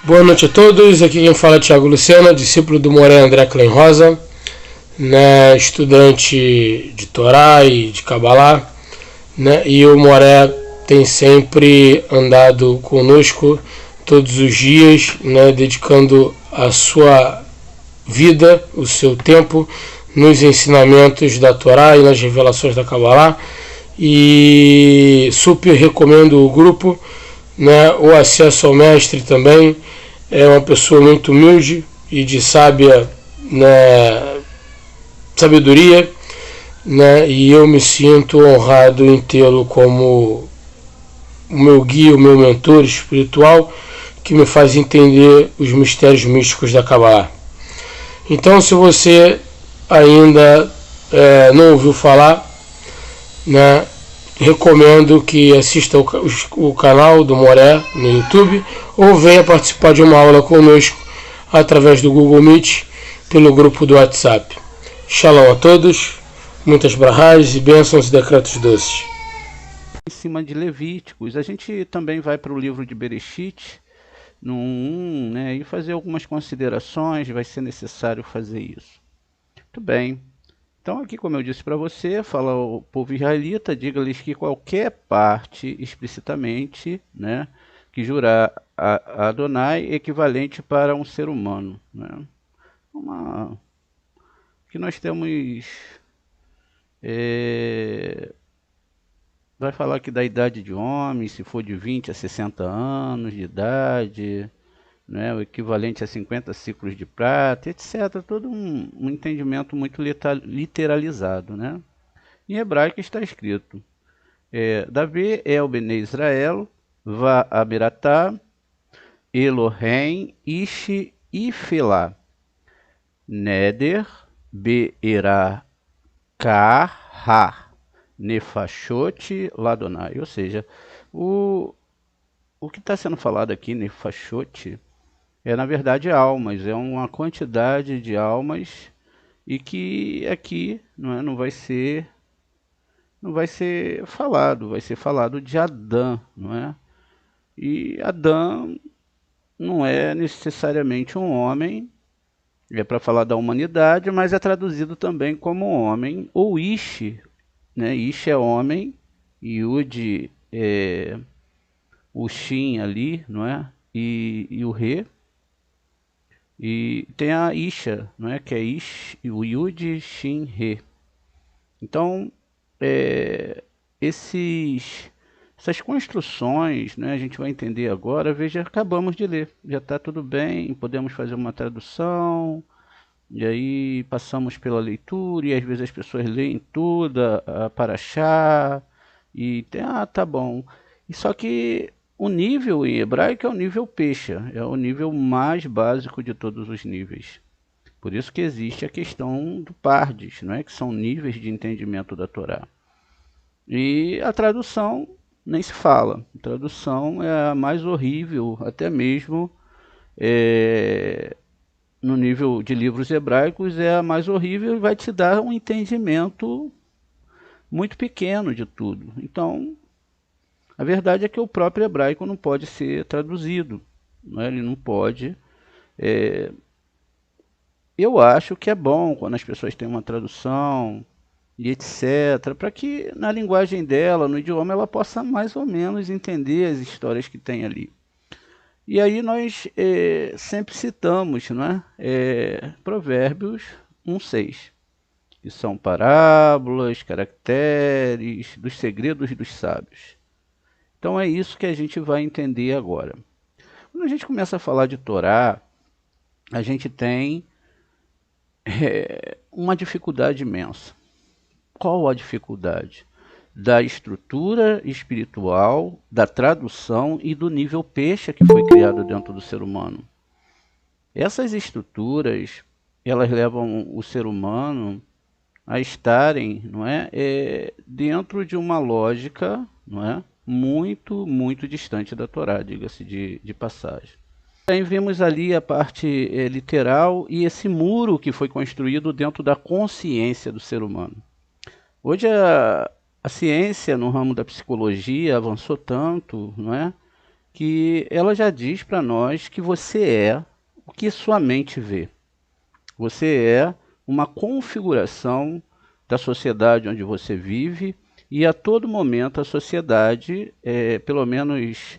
Boa noite a todos, aqui quem fala é Thiago Lucena, discípulo do Moré André Klein Rosa, né, estudante de Torá e de Kabbalah, né, e o Moré tem sempre andado conosco todos os dias, né, dedicando a sua vida, o seu tempo, nos ensinamentos da Torá e nas revelações da Kabbalah, e super recomendo o grupo, né, o acesso ao mestre também. É uma pessoa muito humilde e de sábia, né, sabedoria, né, e eu me sinto honrado em tê-lo como o meu guia, o meu mentor espiritual, que me faz entender os mistérios místicos da Kabbalah. Então, se você ainda não ouviu falar, né, recomendo que assista o canal do Moré no YouTube ou venha participar de uma aula conosco através do Google Meet pelo grupo do WhatsApp. Shalom a todos, muitas brahás e bênçãos e decretos doces. Em cima de Levíticos, a gente também vai para o livro de Bereshit, no 1, né, e fazer algumas considerações, vai ser necessário fazer isso. Muito bem. Então aqui, como eu disse para você, fala o povo israelita, diga-lhes que qualquer parte explicitamente, né, que jurar a Adonai equivalente para um ser humano, né? Que nós temos vai falar que da idade de homem, se for de 20 a 60 anos de idade, né, o equivalente a 50 ciclos de prata, etc. Todo um entendimento muito literalizado, né? Em hebraico está escrito: Davi é o Bnei Israel, Va Abiratá, Elohim, Ishi Ifelá, Neder, Be'erá, Kahar, Nefashot Ladonai. Ou seja, o que está sendo falado aqui, Nefashot, na verdade almas, é uma quantidade de almas, e que aqui não vai ser falado, vai ser falado de Adão, não é? E Adão não é necessariamente um homem, é para falar da humanidade, mas é traduzido também como homem, ou Ish, né? Ish é homem, Yud é o Shin ali, não é? E o Re. E tem a Isha, não é? Que é Ish, o Yud, Shin, Re. Então, essas construções, né, a gente vai entender agora. Veja, acabamos de ler, já está tudo bem, podemos fazer uma tradução, e aí passamos pela leitura, e às vezes as pessoas leem tudo, a Parashá, e tem, tá bom. E só que o nível em hebraico é o nível Pesha, é o nível mais básico de todos os níveis. Por isso que existe a questão do Pardes, não é? Que são níveis de entendimento da Torá. E a tradução nem se fala. A tradução é a mais horrível, até mesmo no nível de livros hebraicos, é a mais horrível e vai te dar um entendimento muito pequeno de tudo. Então, a verdade é que o próprio hebraico não pode ser traduzido, não é? Ele não pode. Eu acho que é bom quando as pessoas têm uma tradução e etc, para que na linguagem dela, no idioma, ela possa mais ou menos entender as histórias que tem ali. E aí nós sempre citamos, não é? Provérbios 1:6, que são parábolas, caracteres dos segredos dos sábios. Então é isso que a gente vai entender agora. Quando a gente começa a falar de Torá, a gente tem uma dificuldade imensa. Qual a dificuldade? Da estrutura espiritual, da tradução e do nível Pesha que foi criado dentro do ser humano. Essas estruturas, elas levam o ser humano a estarem, não é, dentro de uma lógica, não é, muito, muito distante da Torá, diga-se de passagem. Também vimos ali a parte literal e esse muro que foi construído dentro da consciência do ser humano. Hoje a ciência no ramo da psicologia avançou tanto, não é, que ela já diz para nós que você é o que sua mente vê. Você é uma configuração da sociedade onde você vive, e a todo momento a sociedade, pelo menos,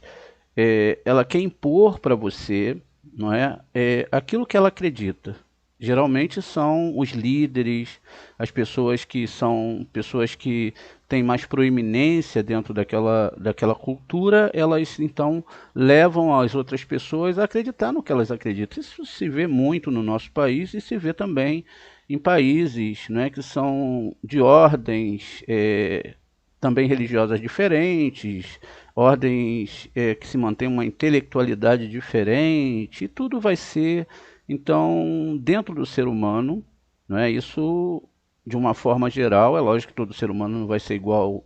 ela quer impor para você, não é, aquilo que ela acredita. Geralmente são os líderes, as pessoas que são pessoas que têm mais proeminência dentro daquela cultura, elas então levam as outras pessoas a acreditar no que elas acreditam. Isso se vê muito no nosso país e se vê também em países, né, que são de ordens também religiosas diferentes, ordens que se mantêm uma intelectualidade diferente, e tudo vai ser, então, dentro do ser humano, não é? Isso, de uma forma geral, é lógico que todo ser humano não vai ser igual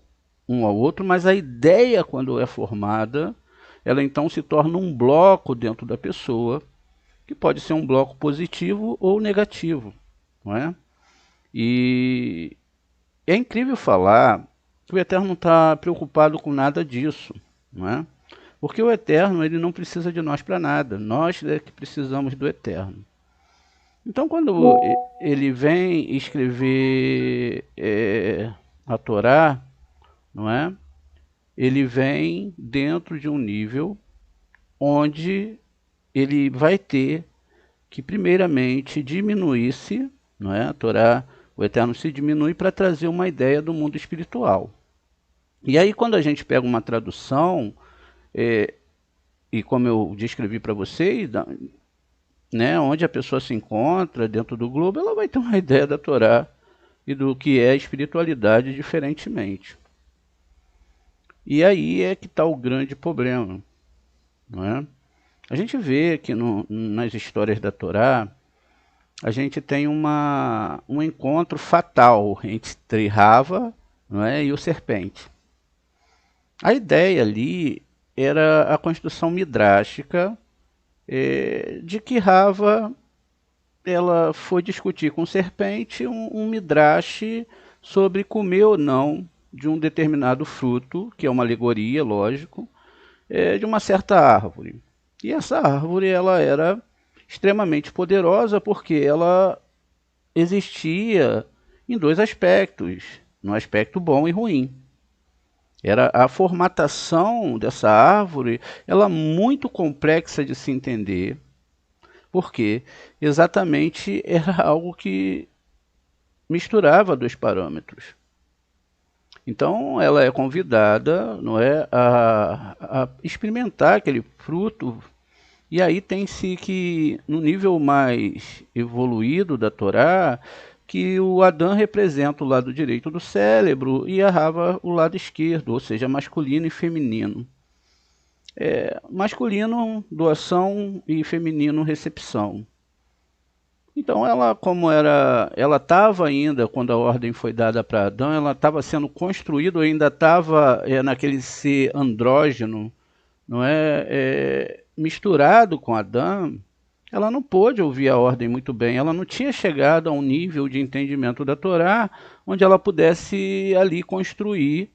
um ao outro, mas a ideia, quando é formada, ela então se torna um bloco dentro da pessoa, que pode ser um bloco positivo ou negativo, não é? E é incrível falar que o Eterno não está preocupado com nada disso, não é? Porque o Eterno, ele não precisa de nós para nada, nós é que precisamos do Eterno. Então, quando ele vem escrever a Torá, não é? Ele vem dentro de um nível onde ele vai ter que, primeiramente, diminuir-se, não é? A Torá, o Eterno se diminui para trazer uma ideia do mundo espiritual. E aí, quando a gente pega uma tradução, e como eu descrevi para vocês, né, onde a pessoa se encontra dentro do globo, ela vai ter uma ideia da Torá e do que é espiritualidade diferentemente. E aí é que está o grande problema, não é? A gente vê que nas histórias da Torá, a gente tem um encontro fatal entre Rava, não é, e o serpente. A ideia ali era a construção midrástica de que Rava ela foi discutir com o serpente um midrash sobre comer ou não de um determinado fruto, que é uma alegoria, lógico, de uma certa árvore. E essa árvore ela era extremamente poderosa porque ela existia em dois aspectos, no aspecto bom e ruim. Era a formatação dessa árvore, ela muito complexa de se entender, porque exatamente era algo que misturava dois parâmetros. Então ela é convidada, não é, a experimentar aquele fruto, e aí tem-se que, no nível mais evoluído da Torá, que o Adão representa o lado direito do cérebro e a Rava o lado esquerdo, ou seja, masculino e feminino. Masculino, doação, e feminino, recepção. Então ela, ela estava ainda, quando a ordem foi dada para Adão, ela estava sendo construída, ainda estava naquele ser andrógeno, não é, misturado com Adão. Ela não pôde ouvir a ordem muito bem, ela não tinha chegado a um nível de entendimento da Torá onde ela pudesse ali construir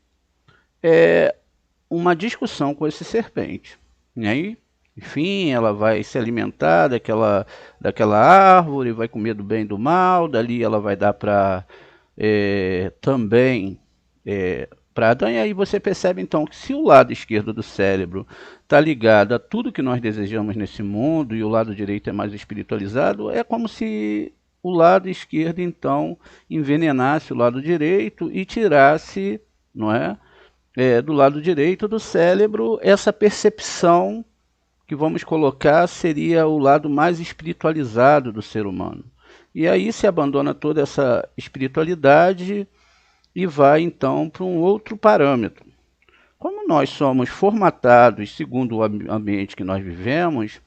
uma discussão com esse serpente. E aí, enfim, ela vai se alimentar daquela árvore, vai comer do bem e do mal, dali ela vai dar para também para Adão. E aí você percebe então que se o lado esquerdo do cérebro está ligado a tudo que nós desejamos nesse mundo e o lado direito é mais espiritualizado, é como se o lado esquerdo então envenenasse o lado direito e tirasse, não é, do lado direito do cérebro essa percepção que vamos colocar seria o lado mais espiritualizado do ser humano. E aí se abandona toda essa espiritualidade e vai então para um outro parâmetro. Como nós somos formatados segundo o ambiente que nós vivemos,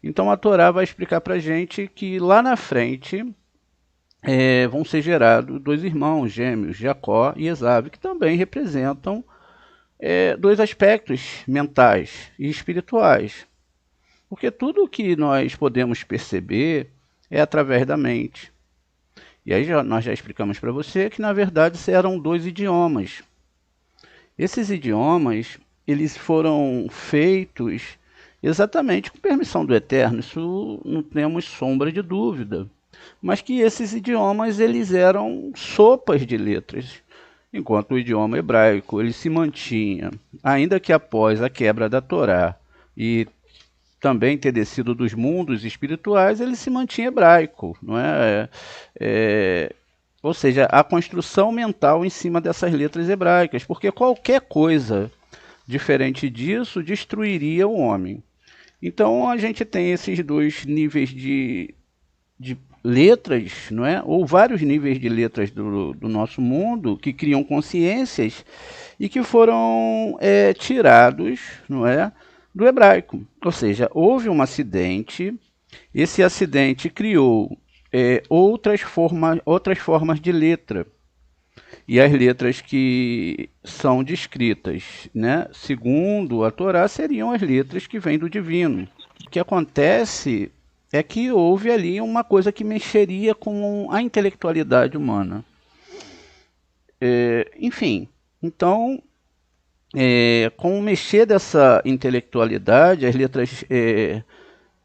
então a Torá vai explicar para a gente que lá na frente vão ser gerados dois irmãos gêmeos, Jacó e Esaú, que também representam dois aspectos mentais e espirituais. Porque tudo o que nós podemos perceber é através da mente. E aí nós já explicamos para você que, na verdade, eram dois idiomas. Esses idiomas, eles foram feitos exatamente com permissão do Eterno, isso não temos sombra de dúvida, mas que esses idiomas eles eram sopas de letras, enquanto o idioma hebraico ele se mantinha, ainda que após a quebra da Torá e também ter descido dos mundos espirituais, ele se mantinha hebraico, não é? Ou seja, a construção mental em cima dessas letras hebraicas, porque qualquer coisa diferente disso destruiria o homem. Então a gente tem esses dois níveis de letras, não é? Ou vários níveis de letras do nosso mundo que criam consciências e que foram tirados, não é, do hebraico. Ou seja, houve um acidente, esse acidente criou outras formas de letra. E as letras que são descritas, né, segundo a Torá, seriam as letras que vêm do divino. O que acontece é que houve ali uma coisa que mexeria com a intelectualidade humana. Enfim, então, com o mexer dessa intelectualidade, as letras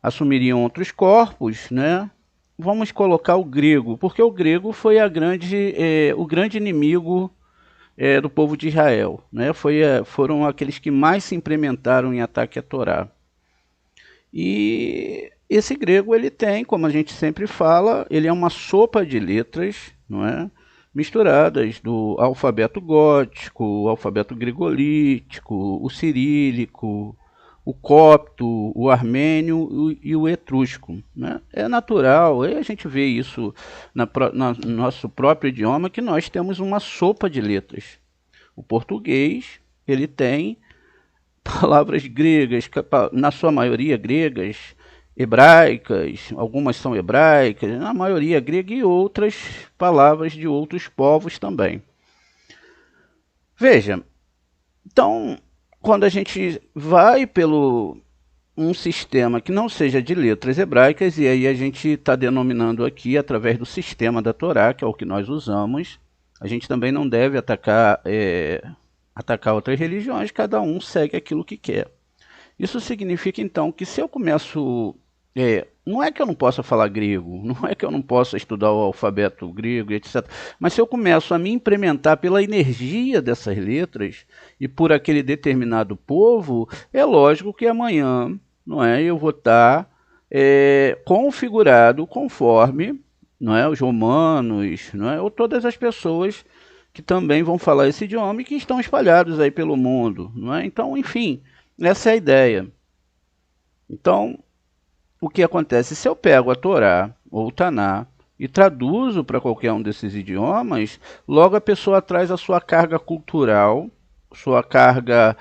assumiriam outros corpos, né? Vamos colocar o grego, porque o grego foi o grande inimigo do povo de Israel, né? Foram aqueles que mais se implementaram em ataque à Torá. E esse grego ele tem, como a gente sempre fala, ele é uma sopa de letras, não é? Misturadas do alfabeto gótico, o alfabeto gregolítico, o cirílico, o copto, o armênio e o etrusco, né? É natural, a gente vê isso no nosso próprio idioma, que nós temos uma sopa de letras. O português ele tem palavras gregas, na sua maioria gregas, hebraicas, algumas são hebraicas, na maioria grega, e outras palavras de outros povos também. Veja, então, quando a gente vai pelo um sistema que não seja de letras hebraicas, e aí a gente está denominando aqui através do sistema da Torá, que é o que nós usamos, a gente também não deve atacar outras religiões, cada um segue aquilo que quer. Isso significa então que se eu começo... não é que eu não possa falar grego, não é que eu não possa estudar o alfabeto grego, etc. Mas se eu começo a me implementar pela energia dessas letras e por aquele determinado povo, é lógico que amanhã, não é, eu vou estar configurado conforme, não é, os romanos, não é, ou todas as pessoas que também vão falar esse idioma e que estão espalhados aí pelo mundo, não é? Então, enfim, essa é a ideia. Então, o que acontece? Se eu pego a Torá ou o Taná e traduzo para qualquer um desses idiomas, logo a pessoa traz a sua carga cultural, sua carga,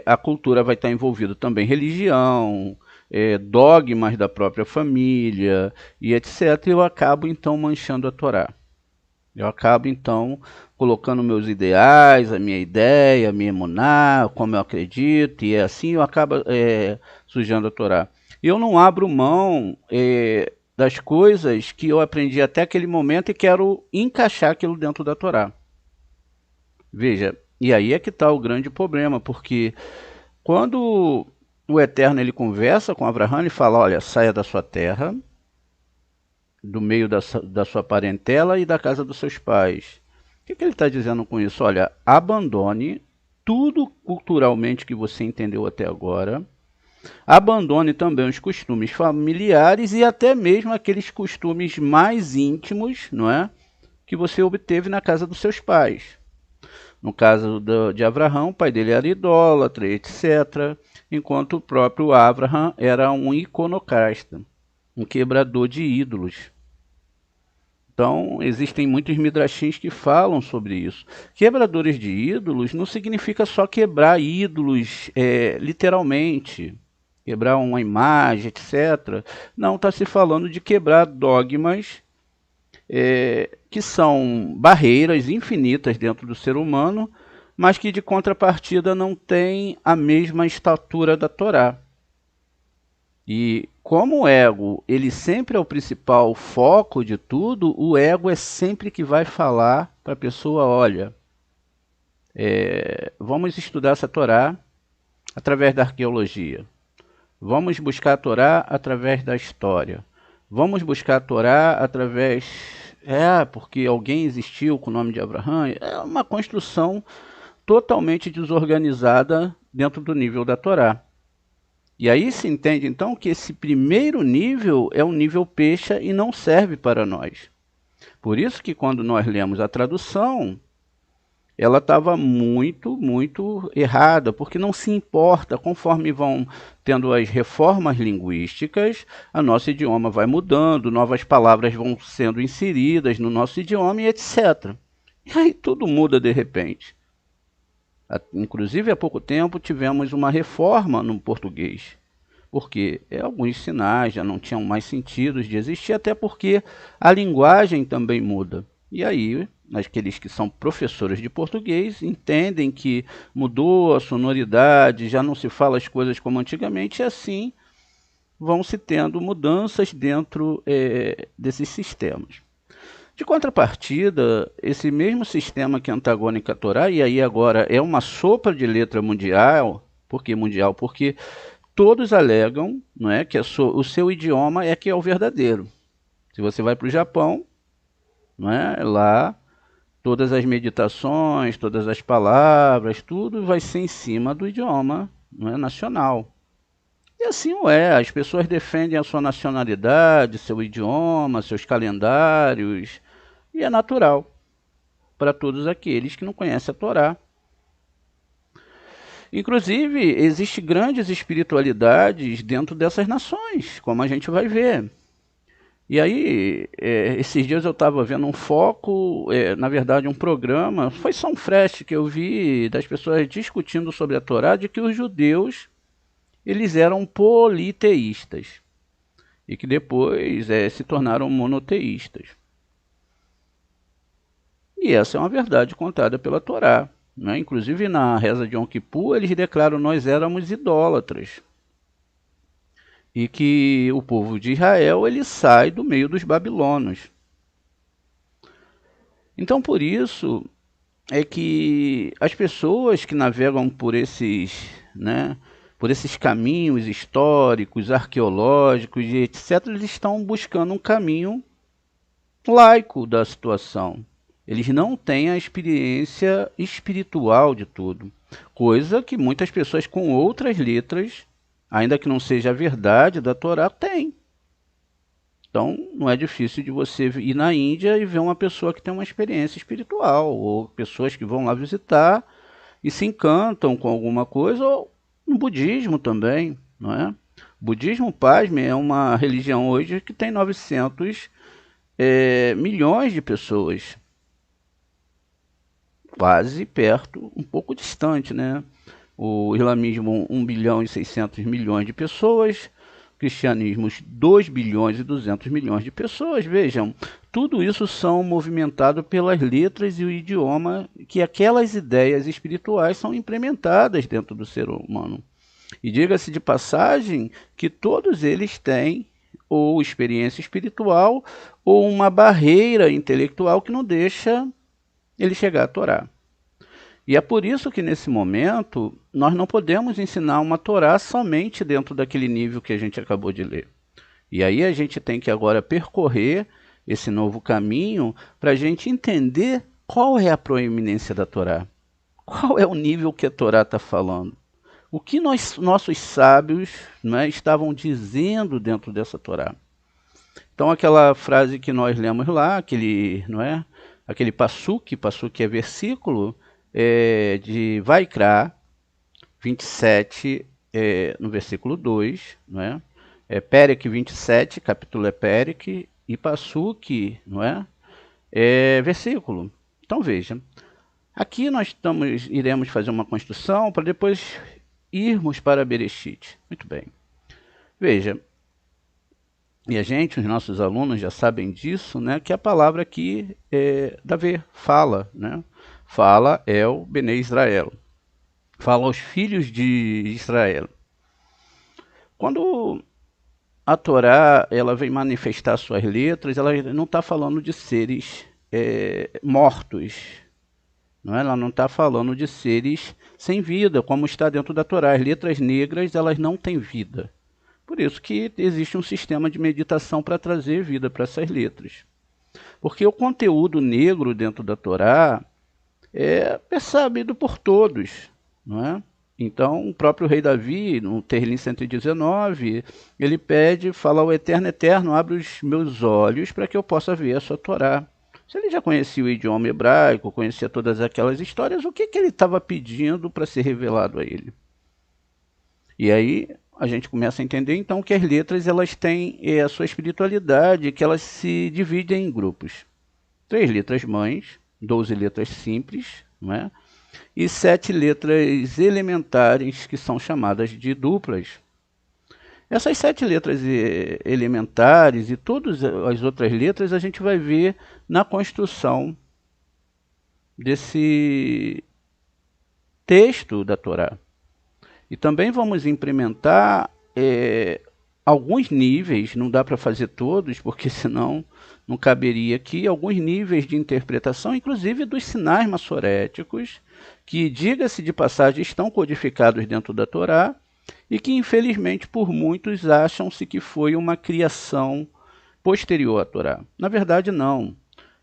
a cultura vai estar envolvida também religião, dogmas da própria família e etc. E eu acabo então manchando a Torá. Eu acabo então colocando meus ideais, a minha ideia, a minha emuná, como eu acredito, e assim eu acabo sujando a Torá. Eu não abro mão das coisas que eu aprendi até aquele momento e quero encaixar aquilo dentro da Torá. Veja, e aí é que está o grande problema, porque quando o Eterno ele conversa com Abraão, ele fala, olha, saia da sua terra, do meio da sua parentela e da casa dos seus pais. O que ele está dizendo com isso? Olha, abandone tudo culturalmente que você entendeu até agora, abandone também os costumes familiares e até mesmo aqueles costumes mais íntimos, não é, que você obteve na casa dos seus pais. No caso de Abraão, o pai dele era idólatra, etc., enquanto o próprio Abraão era um iconoclasta, um quebrador de ídolos. Então, existem muitos midrashins que falam sobre isso. Quebradores de ídolos não significa só quebrar ídolos literalmente, quebrar uma imagem, etc. Não, está se falando de quebrar dogmas que são barreiras infinitas dentro do ser humano, mas que de contrapartida não têm a mesma estatura da Torá. E como o ego, ele sempre é o principal foco de tudo, o ego é sempre que vai falar para a pessoa, olha, vamos estudar essa Torá, através da arqueologia. Vamos buscar a Torá através da história. Vamos buscar a Torá através... porque alguém existiu com o nome de Abraão. É uma construção totalmente desorganizada dentro do nível da Torá. E aí se entende então que esse primeiro nível é um nível peixa e não serve para nós. Por isso que quando nós lemos a tradução, ela estava muito errada, porque não se importa, conforme vão tendo as reformas linguísticas, o nosso idioma vai mudando, novas palavras vão sendo inseridas no nosso idioma e etc. E aí tudo muda de repente. Inclusive, há pouco tempo tivemos uma reforma no português, porque alguns sinais já não tinham mais sentido de existir, até porque a linguagem também muda. E aí, aqueles que são professores de português entendem que mudou a sonoridade, já não se fala as coisas como antigamente, e assim vão se tendo mudanças dentro desses sistemas. De contrapartida, esse mesmo sistema que é antagônico à Torá, e aí agora é uma sopa de letra mundial, por que mundial? Porque todos alegam, não é, que o seu idioma é que é o verdadeiro. Se você vai para o Japão, não é, lá todas as meditações, todas as palavras, tudo vai ser em cima do idioma, não é, nacional. E assim não é, as pessoas defendem a sua nacionalidade, seu idioma, seus calendários, e é natural para todos aqueles que não conhecem a Torá. Inclusive, existem grandes espiritualidades dentro dessas nações, como a gente vai ver. E aí, esses dias eu estava vendo um foco, na verdade um programa, foi só um flash que eu vi das pessoas discutindo sobre a Torá, de que os judeus eles eram politeístas e que depois se tornaram monoteístas. E essa é uma verdade contada pela Torá. Né? Inclusive na reza de Yom Kippur, eles declaram que nós éramos idólatras. E que o povo de Israel ele sai do meio dos babilônios. Então, por isso é que as pessoas que navegam por esses caminhos históricos, arqueológicos e etc., eles estão buscando um caminho laico da situação. Eles não têm a experiência espiritual de tudo, coisa que muitas pessoas com outras letras, ainda que não seja a verdade da Torá, têm. Então, não é difícil de você ir na Índia e ver uma pessoa que tem uma experiência espiritual, ou pessoas que vão lá visitar e se encantam com alguma coisa, ou no budismo também, não é? O budismo, pasme, é uma religião hoje que tem 900 milhões de pessoas. Quase perto, um pouco distante, né? O islamismo, 1 bilhão e 600 milhões de pessoas, o cristianismo, 2 bilhões e 200 milhões de pessoas. Vejam, tudo isso são movimentados pelas letras e o idioma, que aquelas ideias espirituais são implementadas dentro do ser humano. E diga-se de passagem que todos eles têm ou experiência espiritual ou uma barreira intelectual que não deixa ele chegar à Torá. E é por isso que nesse momento nós não podemos ensinar uma Torá somente dentro daquele nível que a gente acabou de ler. E aí a gente tem que agora percorrer esse novo caminho para a gente entender qual é a proeminência da Torá. Qual é o nível que a Torá está falando. O que nossos sábios, né, estavam dizendo dentro dessa Torá. Então aquela frase que nós lemos lá, aquele passuque é versículo, de Vaikra 27, no versículo 2, não é? Perek 27, capítulo é Perek, e passuque, não é? Versículo. Então veja, aqui nós iremos fazer uma construção para depois irmos para Bereshit. Muito bem. Veja, e os nossos alunos já sabem disso, né? Que a palavra aqui é Davi, fala, né? Fala El Bnei Israel. Fala aos filhos de Israel. Quando a Torá ela vem manifestar suas letras, ela não está falando de seres mortos, não é? Ela não está falando de seres sem vida, como está dentro da Torá. As letras negras, elas não têm vida. Por isso que existe um sistema de meditação para trazer vida para essas letras. Porque o conteúdo negro dentro da Torá é percebido por todos, não é? Então, o próprio rei Davi, no Terrilim 119, ele pede, fala ao Eterno, Eterno, abre os meus olhos para que eu possa ver a sua Torá. Se ele já conhecia o idioma hebraico, conhecia todas aquelas histórias, o que ele estava pedindo para ser revelado a ele? E aí a gente começa a entender então que as letras elas têm a sua espiritualidade, que elas se dividem em grupos. 3 letras mães, 12 letras simples, não é? E 7 letras elementares, que são chamadas de duplas. Essas 7 letras elementares e todas as outras letras a gente vai ver na construção desse texto da Torá. E também vamos implementar alguns níveis, não dá para fazer todos, porque senão não caberia aqui, alguns níveis de interpretação, inclusive dos sinais massoréticos, que, diga-se de passagem, estão codificados dentro da Torá, e que, infelizmente, por muitos acham-se que foi uma criação posterior à Torá. Na verdade, não.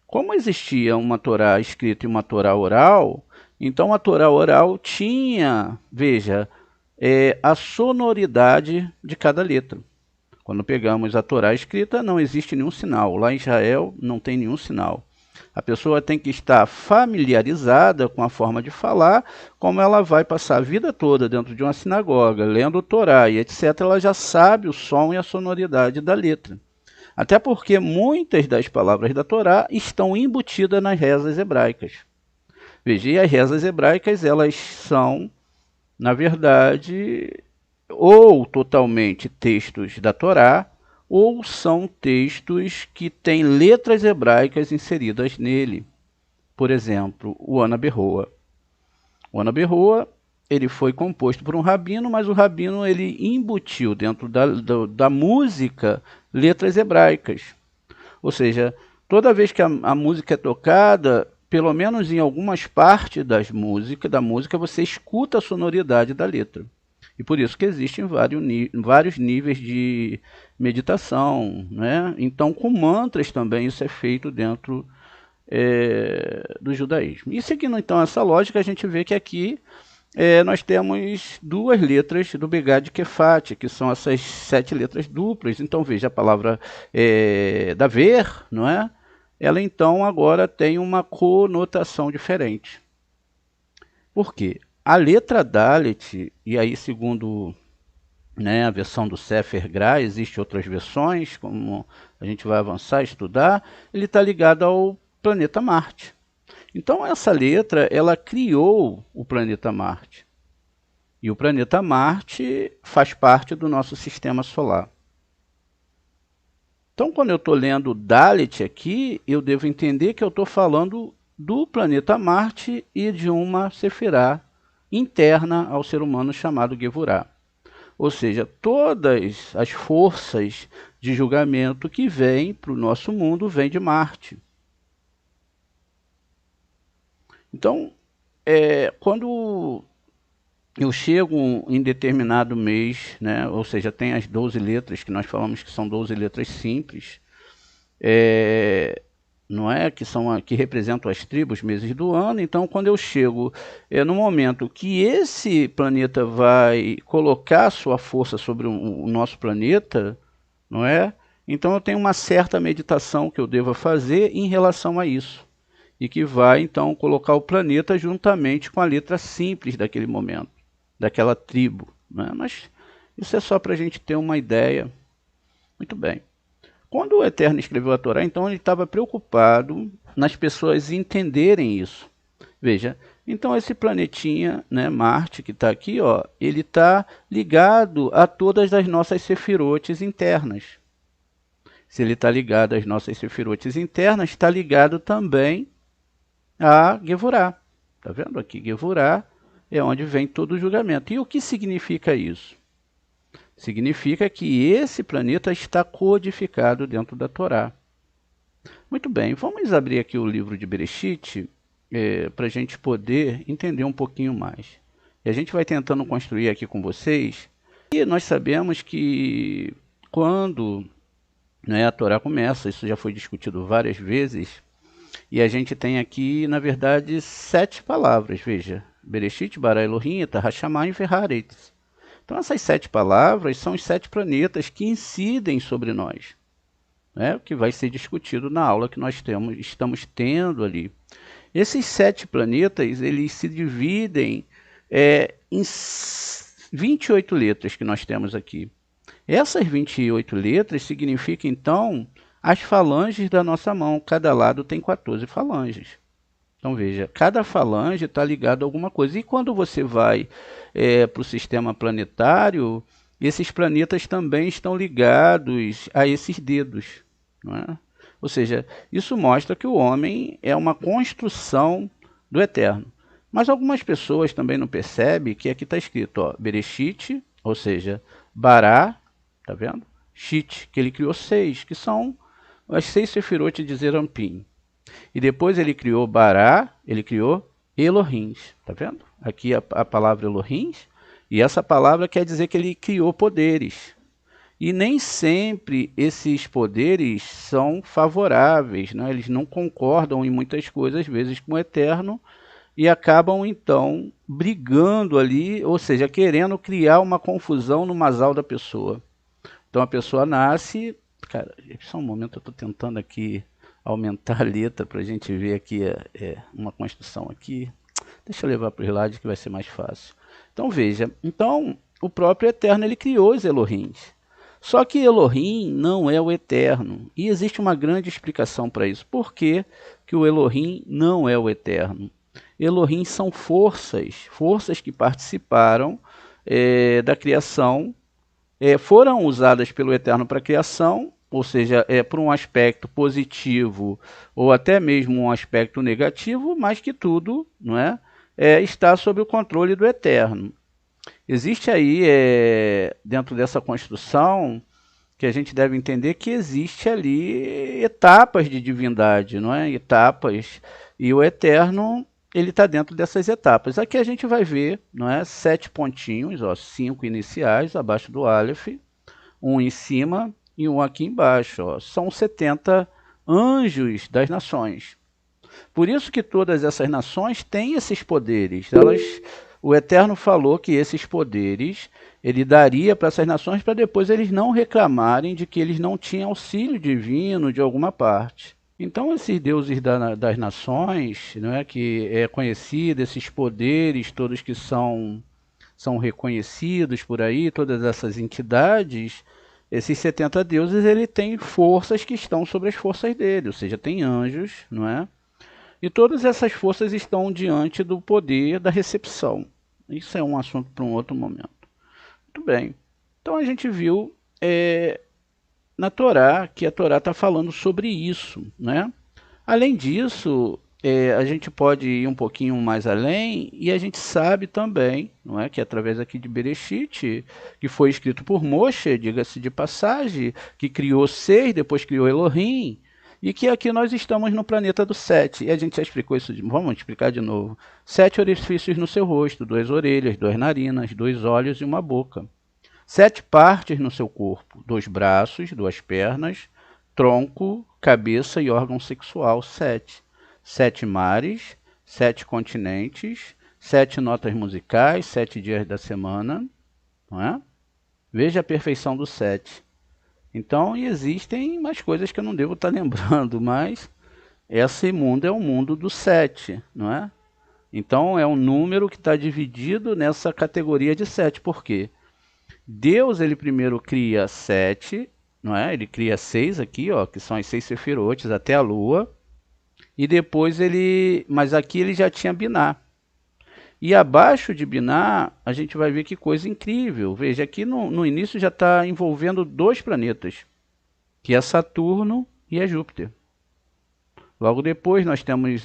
Como existia uma Torá escrita e uma Torá oral, então a Torá oral tinha, veja, a sonoridade de cada letra. Quando pegamos a Torá escrita, não existe nenhum sinal. Lá em Israel não tem nenhum sinal. A pessoa tem que estar familiarizada com a forma de falar, como ela vai passar a vida toda dentro de uma sinagoga, lendo o Torá e etc., ela já sabe o som e a sonoridade da letra. Até porque muitas das palavras da Torá estão embutidas nas rezas hebraicas. Veja, e as rezas hebraicas, elas são, na verdade, ou totalmente textos da Torá, ou são textos que têm letras hebraicas inseridas nele. Por exemplo, o Ana Berroa. O Ana Berroa, ele foi composto por um rabino, mas o rabino ele embutiu dentro da música letras hebraicas. Ou seja, toda vez que a música é tocada, pelo menos em algumas partes da música, você escuta a sonoridade da letra. E por isso que existem vários níveis de meditação, né? Então, com mantras também isso é feito dentro do judaísmo. E seguindo então essa lógica, a gente vê que aqui nós temos 2 letras do Begad Kefat, que são essas 7 letras duplas. Então, veja, a palavra daver, não é? Ela então agora tem uma conotação diferente. Por quê? A letra Dalet, e aí segundo a versão do Sefer Gra, existem outras versões, como a gente vai avançar a estudar, ele está ligado ao planeta Marte. Então essa letra, ela criou o planeta Marte. E o planeta Marte faz parte do nosso sistema solar. Então quando eu estou lendo Dalet aqui, eu devo entender que eu estou falando do planeta Marte e de uma Sefirá interna ao ser humano chamado Gevurá. Ou seja, todas as forças de julgamento que vêm para o nosso mundo vêm de Marte. Então, quando eu chego em determinado mês, né, ou seja, tem as 12 letras que nós falamos que são 12 letras simples, não é? Que representam as tribos, meses do ano. Então, quando eu chego no momento que esse planeta vai colocar sua força sobre o nosso planeta, não é? Então, eu tenho uma certa meditação que eu devo fazer em relação a isso. E que vai, então, colocar o planeta juntamente com a letra simples daquele momento, daquela tribo, né? Mas isso é só para a gente ter uma ideia. Muito bem. Quando o Eterno escreveu a Torá, então ele estava preocupado nas pessoas entenderem isso. Veja, então esse planetinha, né, Marte, que está aqui, ó, ele está ligado a todas as nossas sefirotes internas. Se ele está ligado às nossas sefirotes internas, está ligado também a Gevurá. Está vendo aqui? Gevurá é onde vem todo o julgamento. E o que significa isso? Significa que esse planeta está codificado dentro da Torá. Muito bem, vamos abrir aqui o livro de Bereshit para a gente poder entender um pouquinho mais. E a gente vai tentando construir aqui com vocês. E nós sabemos que quando, né, a Torá começa, isso já foi discutido várias vezes, e a gente tem aqui, na verdade, 7 palavras, veja. Bereshit, bara Elohim, Eta Hashamayim ve'haaretz. Então essas 7 palavras são os 7 planetas que incidem sobre nós, né, que vai ser discutido na aula que nós estamos tendo ali. Esses 7 planetas, eles se dividem em 28 letras que nós temos aqui. Essas 28 letras significam, então, as falanges da nossa mão. Cada lado tem 14 falanges. Então, veja, cada falange está ligado a alguma coisa. E quando você vai para o sistema planetário, esses planetas também estão ligados a esses dedos, não é? Ou seja, isso mostra que o homem é uma construção do Eterno. Mas algumas pessoas também não percebem que aqui está escrito, ó, Bereshit, ou seja, Bará, tá vendo? Shit, que ele criou 6, que são as 6 sefirot de Zerampim. E depois ele criou Bará, ele criou Elohims, tá vendo? Aqui a palavra Elohims, e essa palavra quer dizer que ele criou poderes. E nem sempre esses poderes são favoráveis, né? Eles não concordam em muitas coisas, às vezes, com o Eterno, e acabam, então, brigando ali, ou seja, querendo criar uma confusão no masal da pessoa. Então a pessoa nasce... Cara, só um momento, eu estou tentando aqui aumentar a letra para a gente ver aqui uma construção aqui. Deixa eu levar para o slide que vai ser mais fácil. Então veja, então o próprio Eterno ele criou os Elohims. Só que Elohim não é o Eterno. E existe uma grande explicação para isso. Por que que o Elohim não é o Eterno? Elohim são forças que participaram da criação, foram usadas pelo Eterno para a criação, ou seja, por um aspecto positivo ou até mesmo um aspecto negativo, mas que tudo, não é, está sob o controle do Eterno. Existe aí, dentro dessa construção, que a gente deve entender que existe ali etapas de divindade, não é? Etapas, e o Eterno, ele está dentro dessas etapas. Aqui a gente vai ver, não é, 7 pontinhos, ó, 5 iniciais abaixo do Aleph, um em cima e um aqui embaixo. Ó. São 70 anjos das nações. Por isso que todas essas nações têm esses poderes. O Eterno falou que esses poderes ele daria para essas nações para depois eles não reclamarem de que eles não tinham auxílio divino de alguma parte. Então esses deuses das nações, não é, que é conhecido, esses poderes todos que são reconhecidos por aí, todas essas entidades, esses 70 deuses, ele tem forças que estão sobre as forças dele, ou seja, tem anjos, não é? E todas essas forças estão diante do poder da recepção. Isso é um assunto para um outro momento. Muito bem. Então a gente viu na Torá que a Torá está falando sobre isso, né? Além disso, a gente pode ir um pouquinho mais além e a gente sabe também, não é, que através aqui de Bereshit, que foi escrito por Moshe, diga-se de passagem, que criou 6, depois criou Elohim, e que aqui nós estamos no planeta do 7. E a gente já explicou isso, vamos explicar de novo. 7 orifícios no seu rosto, 2 orelhas, 2 narinas, 2 olhos e uma boca. 7 partes no seu corpo, 2 braços, 2 pernas, tronco, cabeça e órgão sexual, 7. 7 mares, 7 continentes, 7 notas musicais, 7 dias da semana, não é? Veja a perfeição do 7. Então, existem mais coisas que eu não devo estar lembrando, mas esse mundo é o mundo do 7, não é? Então, é um número que está dividido nessa categoria de 7. Por quê? Deus, ele primeiro cria 7, não é? Ele cria 6 aqui, ó, que são as 6 sefirotes até a Lua. E depois mas aqui ele já tinha Biná. E abaixo de Biná, a gente vai ver que coisa incrível. Veja, aqui no início já está envolvendo 2 planetas, que é Saturno e é Júpiter. Logo depois nós temos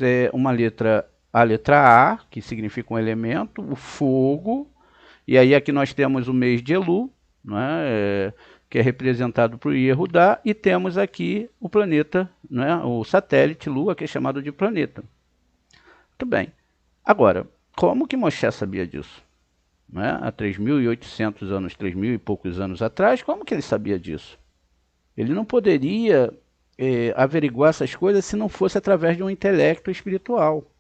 a letra A, que significa um elemento, o fogo. E aí aqui nós temos o mês de Elu, não é? Que é representado por Yehudá, e temos aqui o planeta, né, o satélite Lua, que é chamado de planeta. Muito bem. Agora, como que Moshe sabia disso? Né? Há 3.800 anos, 3.000 e poucos anos atrás, como que ele sabia disso? Ele não poderia averiguar essas coisas se não fosse através de um intelecto espiritual.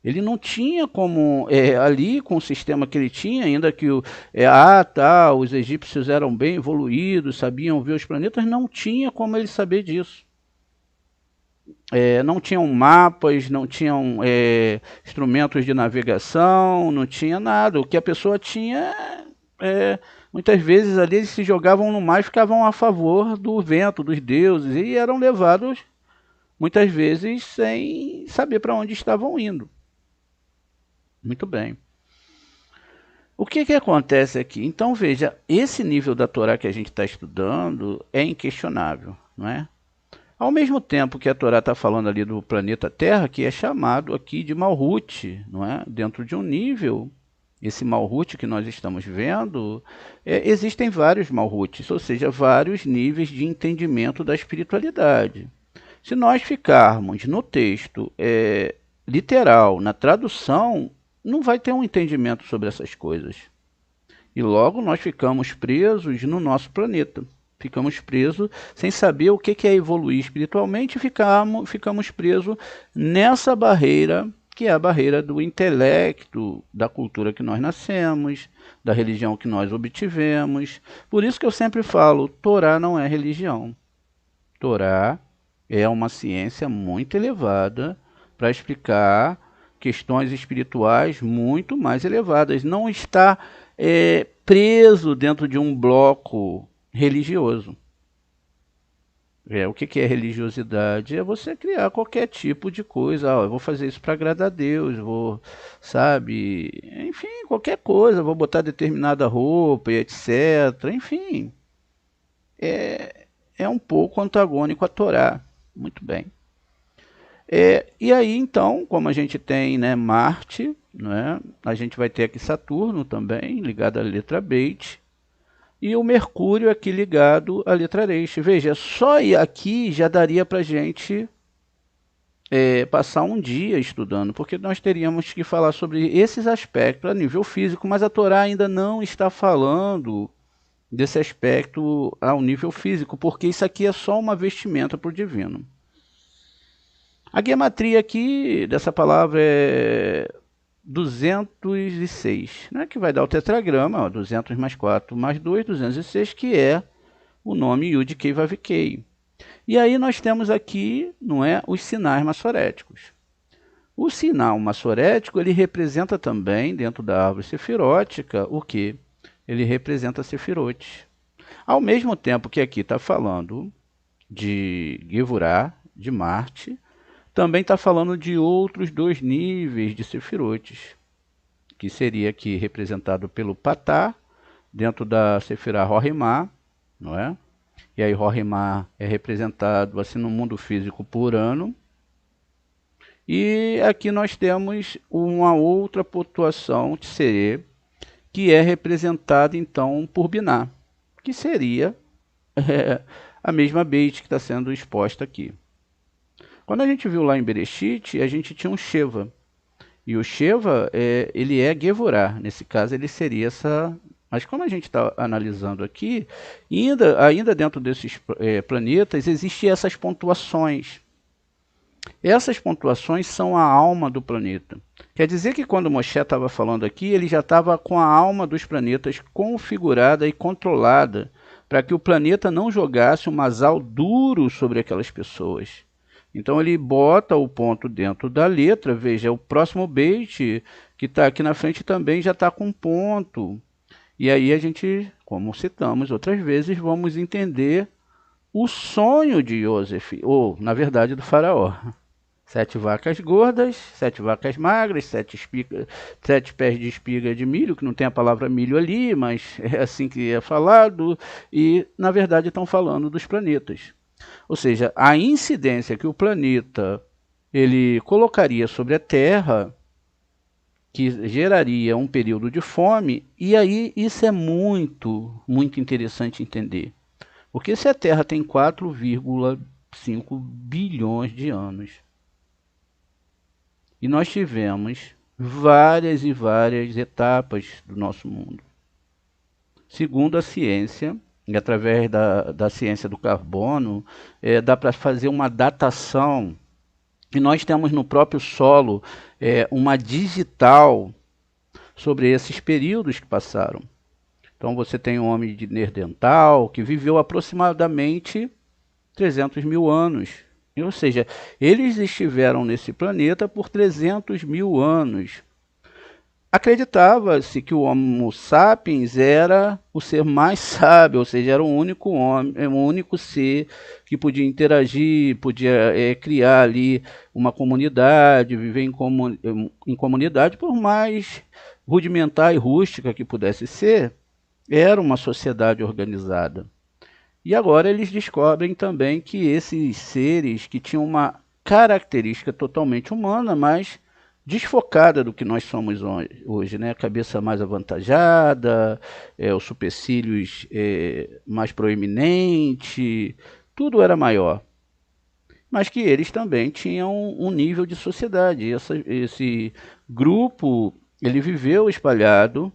Ele não tinha como, ali com o sistema que ele tinha, ainda que os egípcios eram bem evoluídos, sabiam ver os planetas, não tinha como ele saber disso. Não tinham mapas, não tinham instrumentos de navegação, não tinha nada. O que a pessoa tinha, muitas vezes ali eles se jogavam no mar e ficavam a favor do vento, dos deuses, e eram levados, muitas vezes, sem saber para onde estavam indo. Muito bem. O que acontece aqui? Então, veja, esse nível da Torá que a gente está estudando é inquestionável, não é? Ao mesmo tempo que a Torá está falando ali do planeta Terra, que é chamado aqui de Malhut, não é? Dentro de um nível, esse Malhut que nós estamos vendo, existem vários Malhuts, ou seja, vários níveis de entendimento da espiritualidade. Se nós ficarmos no texto literal, na tradução, não vai ter um entendimento sobre essas coisas. E logo nós ficamos presos no nosso planeta. Ficamos presos sem saber o que é evoluir espiritualmente, ficamos presos nessa barreira, que é a barreira do intelecto, da cultura que nós nascemos, da religião que nós obtivemos. Por isso que eu sempre falo, Torá não é religião. Torá é uma ciência muito elevada para explicar questões espirituais muito mais elevadas. Não está preso dentro de um bloco religioso. O que é religiosidade? É você criar qualquer tipo de coisa. Eu vou fazer isso para agradar a Deus, vou, sabe? Enfim, qualquer coisa. Vou botar determinada roupa, etc. Enfim, é um pouco antagônico à Torá. Muito bem. E aí, então, como a gente tem, né, Marte, né, a gente vai ter aqui Saturno também, ligado à letra Beit, e o Mercúrio aqui ligado à letra Resh. Veja, só aqui já daria para a gente passar um dia estudando, porque nós teríamos que falar sobre esses aspectos a nível físico, mas a Torá ainda não está falando desse aspecto ao nível físico, porque isso aqui é só uma vestimenta para o divino. A gematria aqui dessa palavra é 206, né, que vai dar o tetragrama, ó, 200 mais 4 mais 2, 206, que é o nome Yud-Kei Vav-Kei. E aí nós temos aqui, não é, os sinais maçoréticos. O sinal maçorético, ele representa também, dentro da árvore sefirótica, o quê? Ele representa Sefirot. Ao mesmo tempo que aqui está falando de Gevurah, de Marte, também está falando de outros dois níveis de Sefirotes, que seria aqui representado pelo Patá, dentro da Sefirah Rohimá, não é? E aí Rohimá é representado assim no mundo físico por ano. E aqui nós temos uma outra pontuação de Serê, que é representada então por Biná, que seria a mesma Beit que está sendo exposta aqui. Quando a gente viu lá em Bereshit, a gente tinha um Sheva. E o Sheva, ele é Gevurah. Nesse caso, ele seria essa... Mas como a gente está analisando aqui, ainda dentro desses planetas, existem essas pontuações. Essas pontuações são a alma do planeta. Quer dizer que quando Moshe estava falando aqui, ele já estava com a alma dos planetas configurada e controlada para que o planeta não jogasse um masal duro sobre aquelas pessoas. Então ele bota o ponto dentro da letra, veja, o próximo beit que está aqui na frente também já está com ponto. E aí a gente, como citamos outras vezes, vamos entender o sonho de Yosef, ou na verdade do faraó. 7 vacas gordas, 7 vacas magras, 7 pés de espiga de milho, que não tem a palavra milho ali, mas é assim que é falado, e na verdade estão falando dos planetas. Ou seja, a incidência que o planeta ele colocaria sobre a Terra, que geraria um período de fome, e aí isso é muito interessante entender. Porque se a Terra tem 4,5 bilhões de anos, E nós tivemos várias e várias etapas do nosso mundo. Segundo a ciência, e através da ciência do carbono, dá para fazer uma datação. E nós temos no próprio solo uma digital sobre esses períodos que passaram. Então você tem um homem de Neandertal que viveu aproximadamente 300 mil anos. Ou seja, eles estiveram nesse planeta por 300 mil anos. Acreditava-se que o Homo sapiens era o ser mais sábio, ou seja, era o único homem, o único ser que podia interagir, podia criar ali uma comunidade, viver em comunidade, por mais rudimentar e rústica que pudesse ser, era uma sociedade organizada. E agora eles descobrem também que esses seres que tinham uma característica totalmente humana, mas desfocada do que nós somos hoje, né? A cabeça mais avantajada, os supercílios mais proeminente, tudo era maior. Mas que eles também tinham um nível de sociedade. Esse grupo, ele viveu espalhado,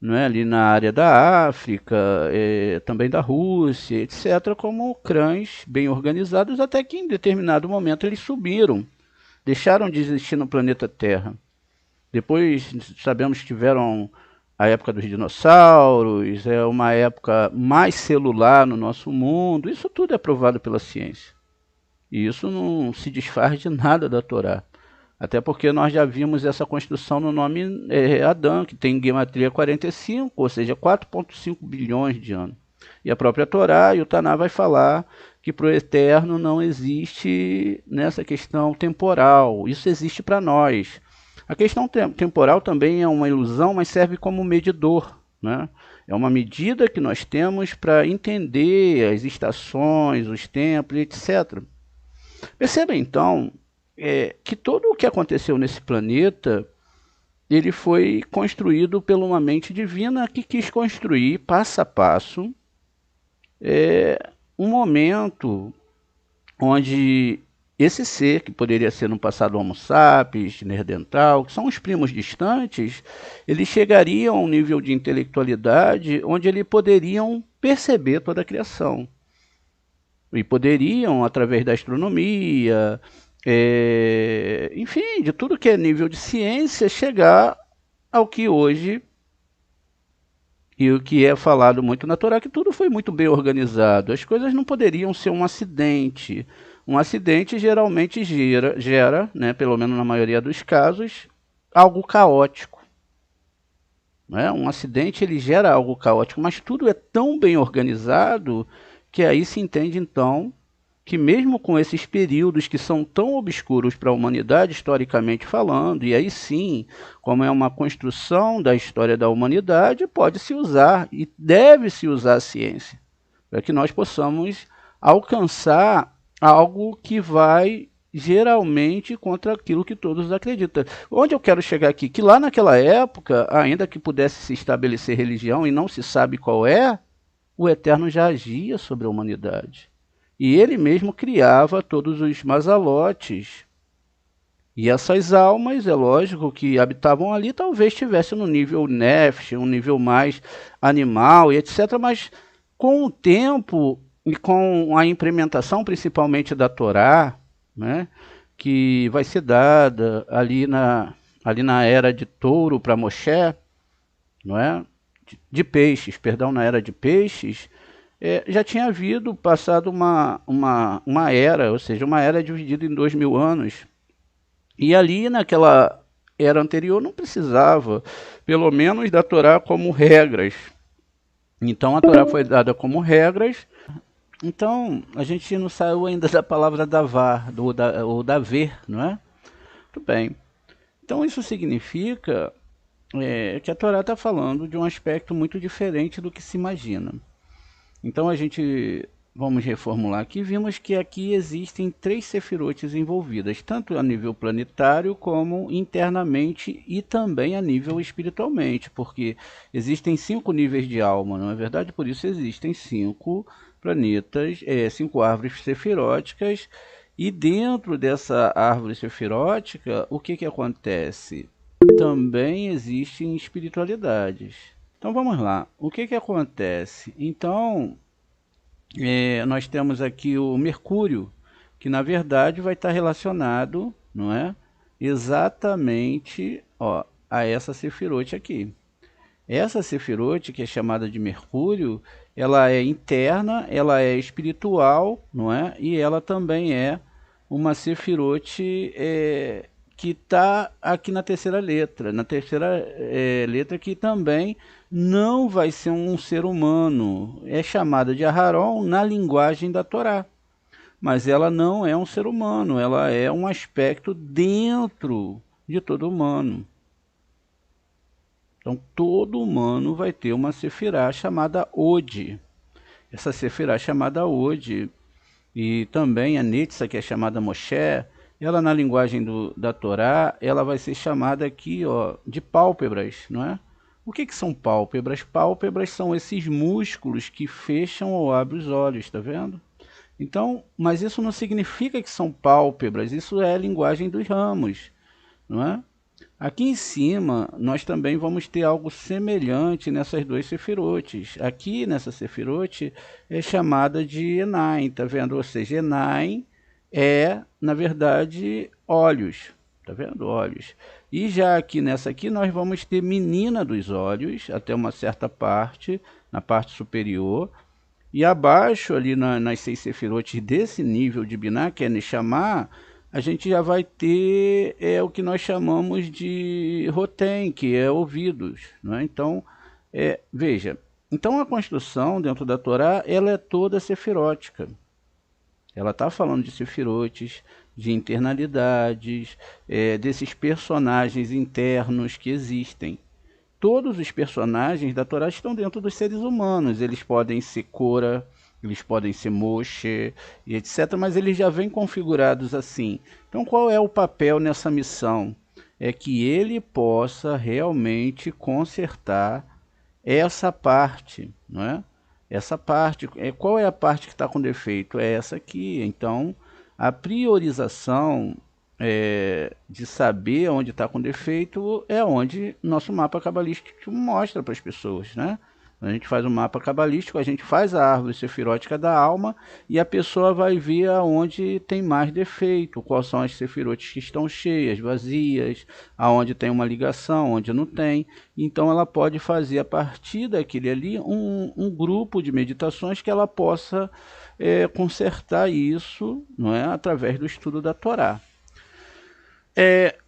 não é, ali na área da África, também da Rússia, etc., como clãs bem organizados, até que em determinado momento eles subiram. Deixaram de existir no planeta Terra. Depois sabemos que tiveram a época dos dinossauros, uma época mais celular no nosso mundo. Isso tudo é provado pela ciência. E isso não se desfaz de nada da Torá. Até porque nós já vimos essa construção no nome Adão, que tem gematria 45, ou seja, 4,5 bilhões de anos. E a própria Torá e o Taná vai falar que para o eterno não existe nessa questão temporal. Isso existe para nós. A questão temporal também é uma ilusão, mas serve como medidor, né? É uma medida que nós temos para entender as estações, os tempos, etc. Perceba então que tudo o que aconteceu nesse planeta, ele foi construído por uma mente divina que quis construir passo a passo um momento onde esse ser, que poderia ser no passado Homo sapiens, Neandertal, que são os primos distantes, eles chegariam a um nível de intelectualidade onde eles poderiam perceber toda a criação. E poderiam, através da astronomia, enfim, de tudo que é nível de ciência, chegar ao que hoje, e o que é falado muito na Torá, que tudo foi muito bem organizado. As coisas não poderiam ser um acidente. Um acidente geralmente gera, né, pelo menos na maioria dos casos, algo caótico. Né? Um acidente ele gera algo caótico, mas tudo é tão bem organizado que aí se entende então que mesmo com esses períodos que são tão obscuros para a humanidade, historicamente falando, e aí sim, como é uma construção da história da humanidade, pode-se usar e deve-se usar a ciência, para que nós possamos alcançar algo que vai geralmente contra aquilo que todos acreditam. Onde eu quero chegar aqui? Que lá naquela época, ainda que pudesse se estabelecer religião e não se sabe qual é, o Eterno já agia sobre a humanidade. E ele mesmo criava todos os mazalotes. E essas almas, é lógico, que habitavam ali, talvez estivessem no nível Nefesh, um nível mais animal e etc. Mas com o tempo e com a implementação principalmente da Torá, né, que vai ser dada ali na era de touro para Moshe, não é? De peixes, perdão, na era de peixes, já tinha havido, passado uma era, ou seja, uma era dividida em 2000 anos. E ali naquela era anterior não precisava, pelo menos, da Torá como regras. Então a Torá foi dada como regras. Então a gente não saiu ainda da palavra davar, ou daver, não é? Tudo bem. Então isso significa que a Torá está falando de um aspecto muito diferente do que se imagina. Então vamos reformular aqui, vimos que aqui existem 3 sefirotes envolvidas, tanto a nível planetário como internamente e também a nível espiritualmente, porque existem 5 níveis de alma, não é verdade? Por isso existem 5 planetas, 5 árvores sefiróticas, E dentro dessa árvore sefirótica, o que acontece? Também existem espiritualidades. Então vamos lá, o que acontece? Então, nós temos aqui o Mercúrio, que na verdade vai estar relacionado, não é? Exatamente, ó, a essa Sefirote aqui. Essa Sefirote, que é chamada de Mercúrio, ela é interna, ela é espiritual, não é? E ela também é uma Sefirote que está aqui na terceira letra. Na terceira letra que também não vai ser um ser humano. É chamada de Aharon na linguagem da Torá. Mas ela não é um ser humano, ela é um aspecto dentro de todo humano. Então, todo humano vai ter uma sefirá chamada Od. Essa sefirá chamada Od, e também a Netza, que é chamada Moshe, ela na linguagem da Torá, ela vai ser chamada aqui, ó, de pálpebras, não é? O que são pálpebras? Pálpebras são esses músculos que fecham ou abrem os olhos, tá vendo? Então, mas isso não significa que são pálpebras, isso é a linguagem dos ramos, não é? Aqui em cima, nós também vamos ter algo semelhante nessas duas sefirotes. Aqui nessa sefirote é chamada de Enaim, tá vendo? Ou seja, Enaim é, na verdade, olhos, tá vendo? Olhos. E já aqui nessa aqui nós vamos ter menina dos olhos, até uma certa parte, na parte superior. E abaixo, ali nas seis sefirotes desse nível de Biná, que é Neshama, a gente já vai ter o que nós chamamos de Rotem, que é ouvidos. Né? Então, veja, então a construção dentro da Torá, ela é toda sefirótica. Ela está falando de sefirotes, de internalidades, desses personagens internos que existem. Todos os personagens da Torá estão dentro dos seres humanos. Eles podem ser Cora, eles podem ser Moshe, e etc. Mas eles já vêm configurados assim. Então qual é o papel nessa missão? É que ele possa realmente consertar essa parte, não é? Essa parte, qual é a parte que está com defeito? É essa aqui. Então, a priorização de saber onde está com defeito é onde nosso mapa cabalístico mostra para as pessoas, né? A gente faz um mapa cabalístico, a gente faz a árvore sefirótica da alma e a pessoa vai ver aonde tem mais defeito, quais são as sefirotes que estão cheias, vazias, aonde tem uma ligação, onde não tem. Então ela pode fazer a partir daquele ali um grupo de meditações que ela possa consertar isso, não é, através do estudo da Torá.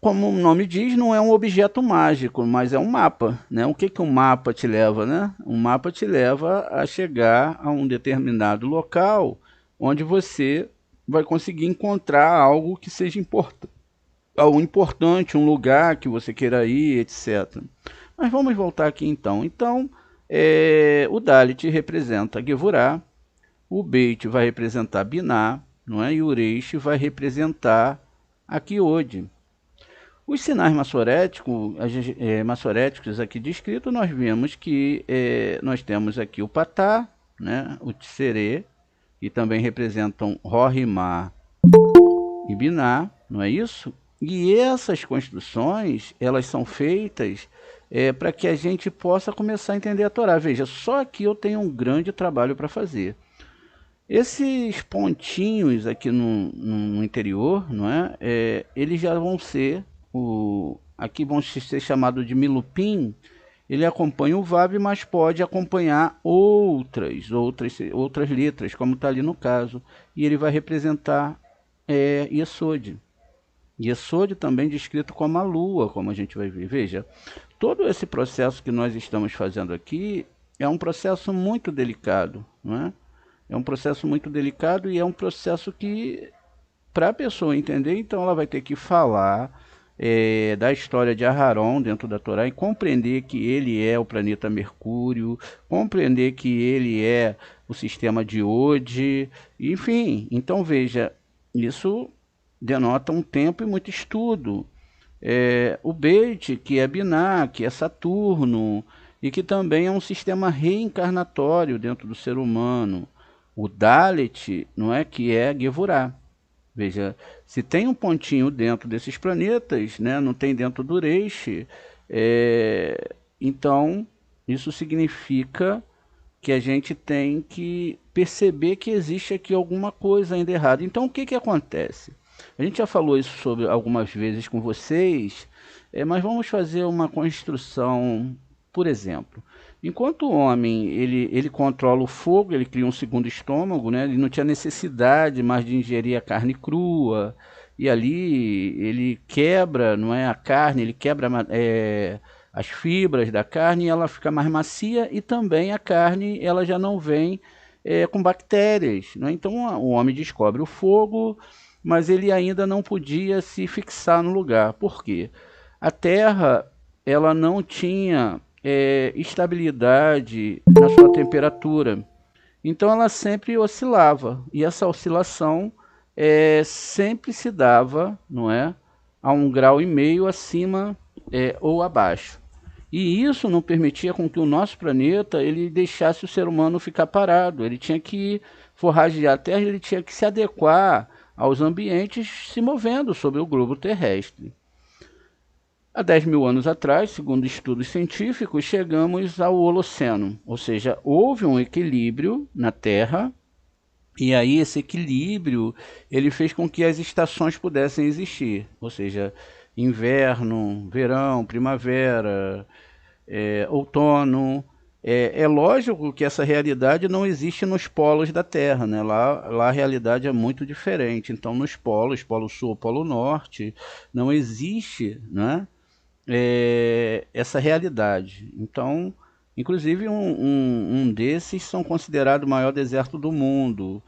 Como o nome diz, não é um objeto mágico, mas é um mapa, né? O que um mapa te leva, né? Um mapa te leva a chegar a um determinado local onde você vai conseguir encontrar algo que seja algo importante, um lugar que você queira ir, etc. Mas vamos voltar aqui então. Então, o Dalit representa Gevurah, o Beit vai representar Binah, não é? E o Reish vai representar aqui Od. Os sinais massoréticos aqui descritos, nós vimos que nós temos aqui o Patá, né, o Tserê, que também representam Rohimá e Biná, não é isso? E essas construções, elas são feitas para que a gente possa começar a entender a Torá. Veja, só aqui eu tenho um grande trabalho para fazer. Esses pontinhos aqui no interior, não é? Eles já vão ser, aqui vão ser chamados de milupim. Ele acompanha o Vav, mas pode acompanhar outras letras, como está ali no caso. E ele vai representar Yesod. Yesod também descrito como a lua, como a gente vai ver. Veja, todo esse processo que nós estamos fazendo aqui é um processo muito delicado, não é? É um processo muito delicado e é um processo que, para a pessoa entender, então ela vai ter que falar da história de Aharon dentro da Torá e compreender que ele é o planeta Mercúrio, compreender que ele é o sistema de Od, enfim. Então veja, isso denota um tempo e muito estudo. O Beit, que é Biná, que é Saturno, e que também é um sistema reencarnatório dentro do ser humano. O Dalet, não é, que é Gevurah. Veja, se tem um pontinho dentro desses planetas, né, não tem dentro do Reishi, então isso significa que a gente tem que perceber que existe aqui alguma coisa ainda errada. Então, o que que acontece? A gente já falou isso sobre algumas vezes com vocês, mas vamos fazer uma construção, por exemplo. Enquanto o homem ele controla o fogo, ele cria um segundo estômago, né? Ele não tinha necessidade mais de ingerir a carne crua, e ali ele quebra, não é, a carne, ele quebra as fibras da carne, ela fica mais macia, e também a carne ela já não vem com bactérias, né? Então o homem descobre o fogo, mas ele ainda não podia se fixar no lugar. Por quê? A Terra ela não tinha estabilidade na sua temperatura, então ela sempre oscilava, e essa oscilação sempre se dava, não é, a 1,5 graus acima ou abaixo. E isso não permitia com que o nosso planeta ele deixasse o ser humano ficar parado. Ele tinha que forragear a Terra, ele tinha que se adequar aos ambientes se movendo sobre o globo terrestre. Há 10 mil anos atrás, segundo estudos científicos, chegamos ao Holoceno, ou seja, houve um equilíbrio na Terra, e aí esse equilíbrio ele fez com que as estações pudessem existir, ou seja, inverno, verão, primavera, outono. É lógico que essa realidade não existe nos polos da Terra, né? Lá a realidade é muito diferente. Então, nos polos, Polo Sul, Polo Norte, não existe, né, essa realidade. Então, inclusive um desses são considerados o maior deserto do mundo.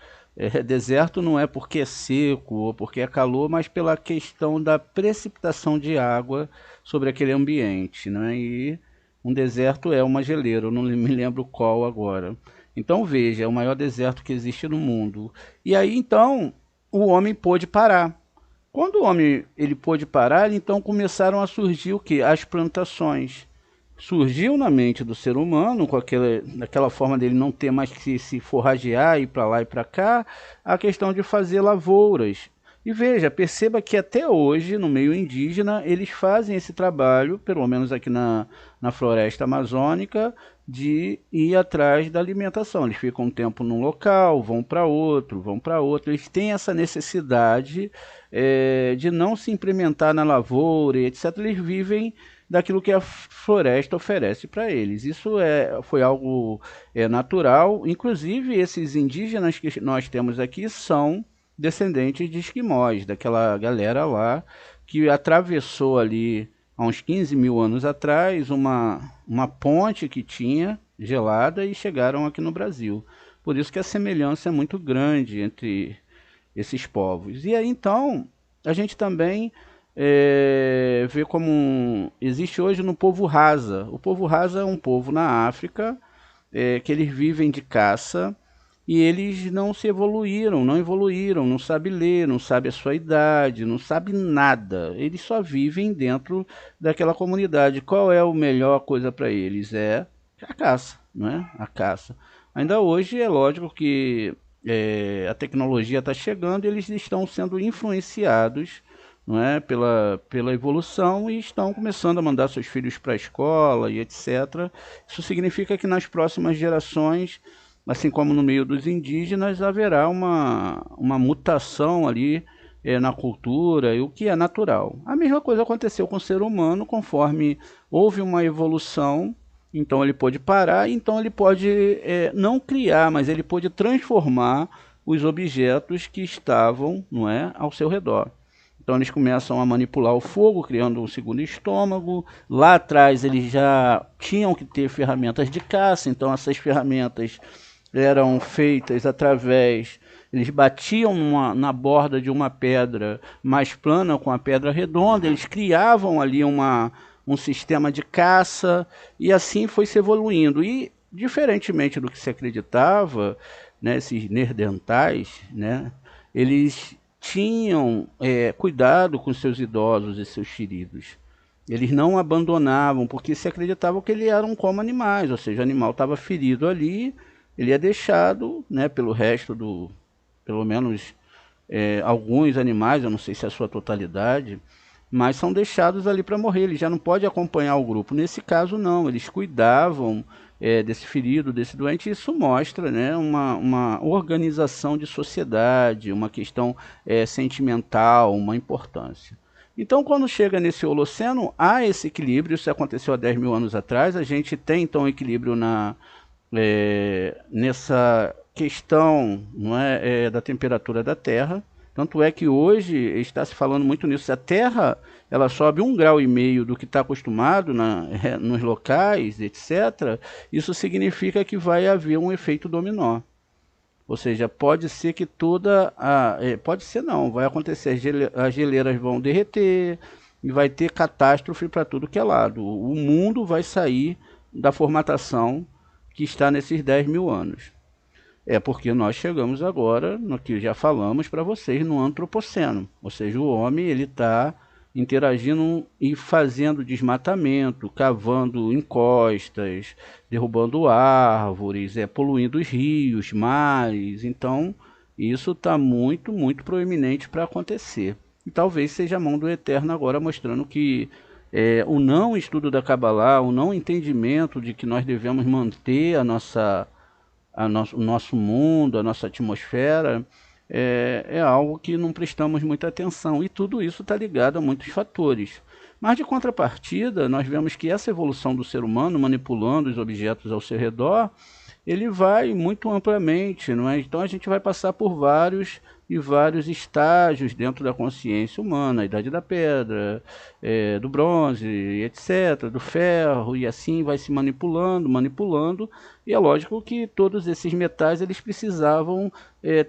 Deserto não é porque é seco ou porque é calor, mas pela questão da precipitação de água sobre aquele ambiente, né? E um deserto é uma geleira, eu não me lembro qual agora. Então veja, é o maior deserto que existe no mundo. E aí então o homem pôde parar. Quando o homem ele pôde parar, então começaram a surgir o que? As plantações. Surgiu na mente do ser humano, com daquela forma dele não ter mais que se forragear, ir para lá e para cá, a questão de fazer lavouras. E veja, perceba que até hoje, no meio indígena, eles fazem esse trabalho, pelo menos aqui na floresta amazônica, de ir atrás da alimentação. Eles ficam um tempo num local, vão para outro, vão para outro. Eles têm essa necessidade de não se implementar na lavoura, etc. Eles vivem daquilo que a floresta oferece para eles. Isso foi algo natural. Inclusive, esses indígenas que nós temos aqui são descendentes de esquimós, daquela galera lá que atravessou ali há uns 15 mil anos atrás uma ponte que tinha gelada e chegaram aqui no Brasil. Por isso que a semelhança é muito grande entre esses povos. E aí então a gente também vê como existe hoje no povo Rasa. O povo Rasa é um povo na África que eles vivem de caça, e eles não se evoluíram, não evoluíram, não sabem ler, não sabem a sua idade, não sabem nada. Eles só vivem dentro daquela comunidade. Qual é a melhor coisa para eles? É a caça, não é? A caça. Ainda hoje é lógico que a tecnologia está chegando e eles estão sendo influenciados, não é, pela evolução, e estão começando a mandar seus filhos para a escola e etc. Isso significa que nas próximas gerações, assim como no meio dos indígenas, haverá uma mutação ali na cultura, e o que é natural. A mesma coisa aconteceu com o ser humano, conforme houve uma evolução, então ele pôde parar, então ele pode não criar, mas ele pôde transformar os objetos que estavam, não é, ao seu redor. Então eles começam a manipular o fogo, criando um segundo estômago. Lá atrás eles já tinham que ter ferramentas de caça, então essas ferramentas eram feitas através... Eles batiam na borda de uma pedra mais plana com a pedra redonda, eles criavam ali um sistema de caça, e assim foi se evoluindo. E, diferentemente do que se acreditava, né, esses neandertais, né, eles tinham cuidado com seus idosos e seus feridos. Eles não abandonavam, porque se acreditavam que eles eram como animais, ou seja, o animal estava ferido ali, ele é deixado, né, pelo resto pelo menos alguns animais, eu não sei se é a sua totalidade, mas são deixados ali para morrer, ele já não pode acompanhar o grupo. Nesse caso não, eles cuidavam desse ferido, desse doente, e isso mostra, né, uma organização de sociedade, uma questão sentimental, uma importância. Então, quando chega nesse Holoceno, há esse equilíbrio, isso aconteceu há 10 mil anos atrás, a gente tem então equilíbrio nessa questão, não da temperatura da Terra. Tanto é que hoje está se falando muito nisso. Se a Terra ela sobe 1,5 graus do que está acostumado nos locais, etc., isso significa que vai haver um efeito dominó. Ou seja, pode ser que pode ser não, vai acontecer, as geleiras vão derreter e vai ter catástrofe para tudo que é lado. O mundo vai sair da formatação que está nesses 10 mil anos. É porque nós chegamos agora, no que já falamos para vocês, no antropoceno. Ou seja, o homem ele está interagindo e fazendo desmatamento, cavando encostas, derrubando árvores, poluindo os rios, mares. Então, isso está muito, muito proeminente para acontecer. E talvez seja a mão do Eterno agora mostrando que o não estudo da Kabbalah, o não entendimento de que nós devemos manter o nosso mundo, a nossa atmosfera, é algo que não prestamos muita atenção. E tudo isso está ligado a muitos fatores. Mas, de contrapartida, nós vemos que essa evolução do ser humano, manipulando os objetos ao seu redor, ele vai muito amplamente, não é? Então a gente vai passar por vários e vários estágios dentro da consciência humana, a idade da pedra, do bronze, etc., do ferro, e assim vai se manipulando, manipulando, e é lógico que todos esses metais eles precisavam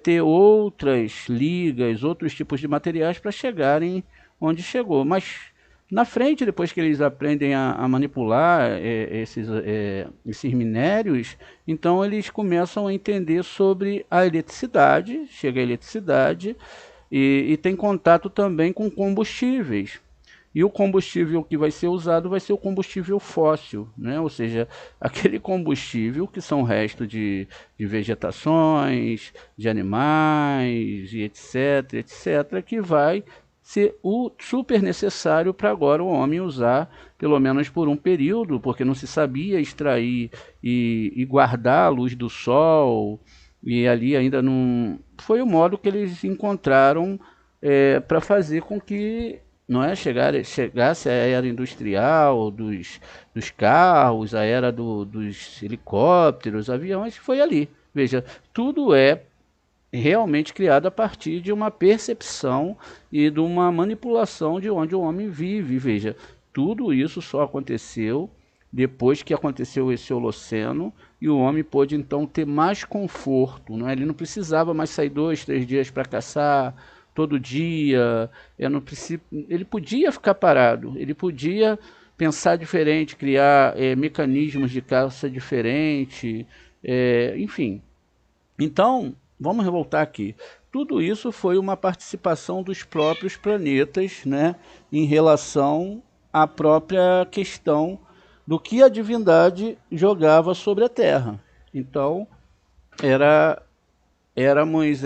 ter outras ligas, outros tipos de materiais para chegarem onde chegou, mas na frente, depois que eles aprendem a manipular esses minérios, então eles começam a entender sobre a eletricidade, chega a eletricidade e tem contato também com combustíveis. E o combustível que vai ser usado vai ser o combustível fóssil, né? Ou seja, aquele combustível que são restos de vegetações, de animais, e etc., etc., que vai ser o super necessário para agora o homem usar, pelo menos por um período, porque não se sabia extrair e guardar a luz do sol, e ali ainda não... Foi o modo que eles encontraram para fazer com que chegasse a era industrial, dos carros, a era dos helicópteros, aviões, foi ali. Veja, tudo realmente criado a partir de uma percepção e de uma manipulação de onde o homem vive. Veja, tudo isso só aconteceu depois que aconteceu esse Holoceno e o homem pôde então ter mais conforto, não é? Ele não precisava mais sair 2, 3 dias para caçar todo dia, ele podia ficar parado, ele podia pensar diferente, criar mecanismos de caça diferente, enfim. Então, vamos voltar aqui. Tudo isso foi uma participação dos próprios planetas, né, em relação à própria questão do que a divindade jogava sobre a Terra. Então, éramos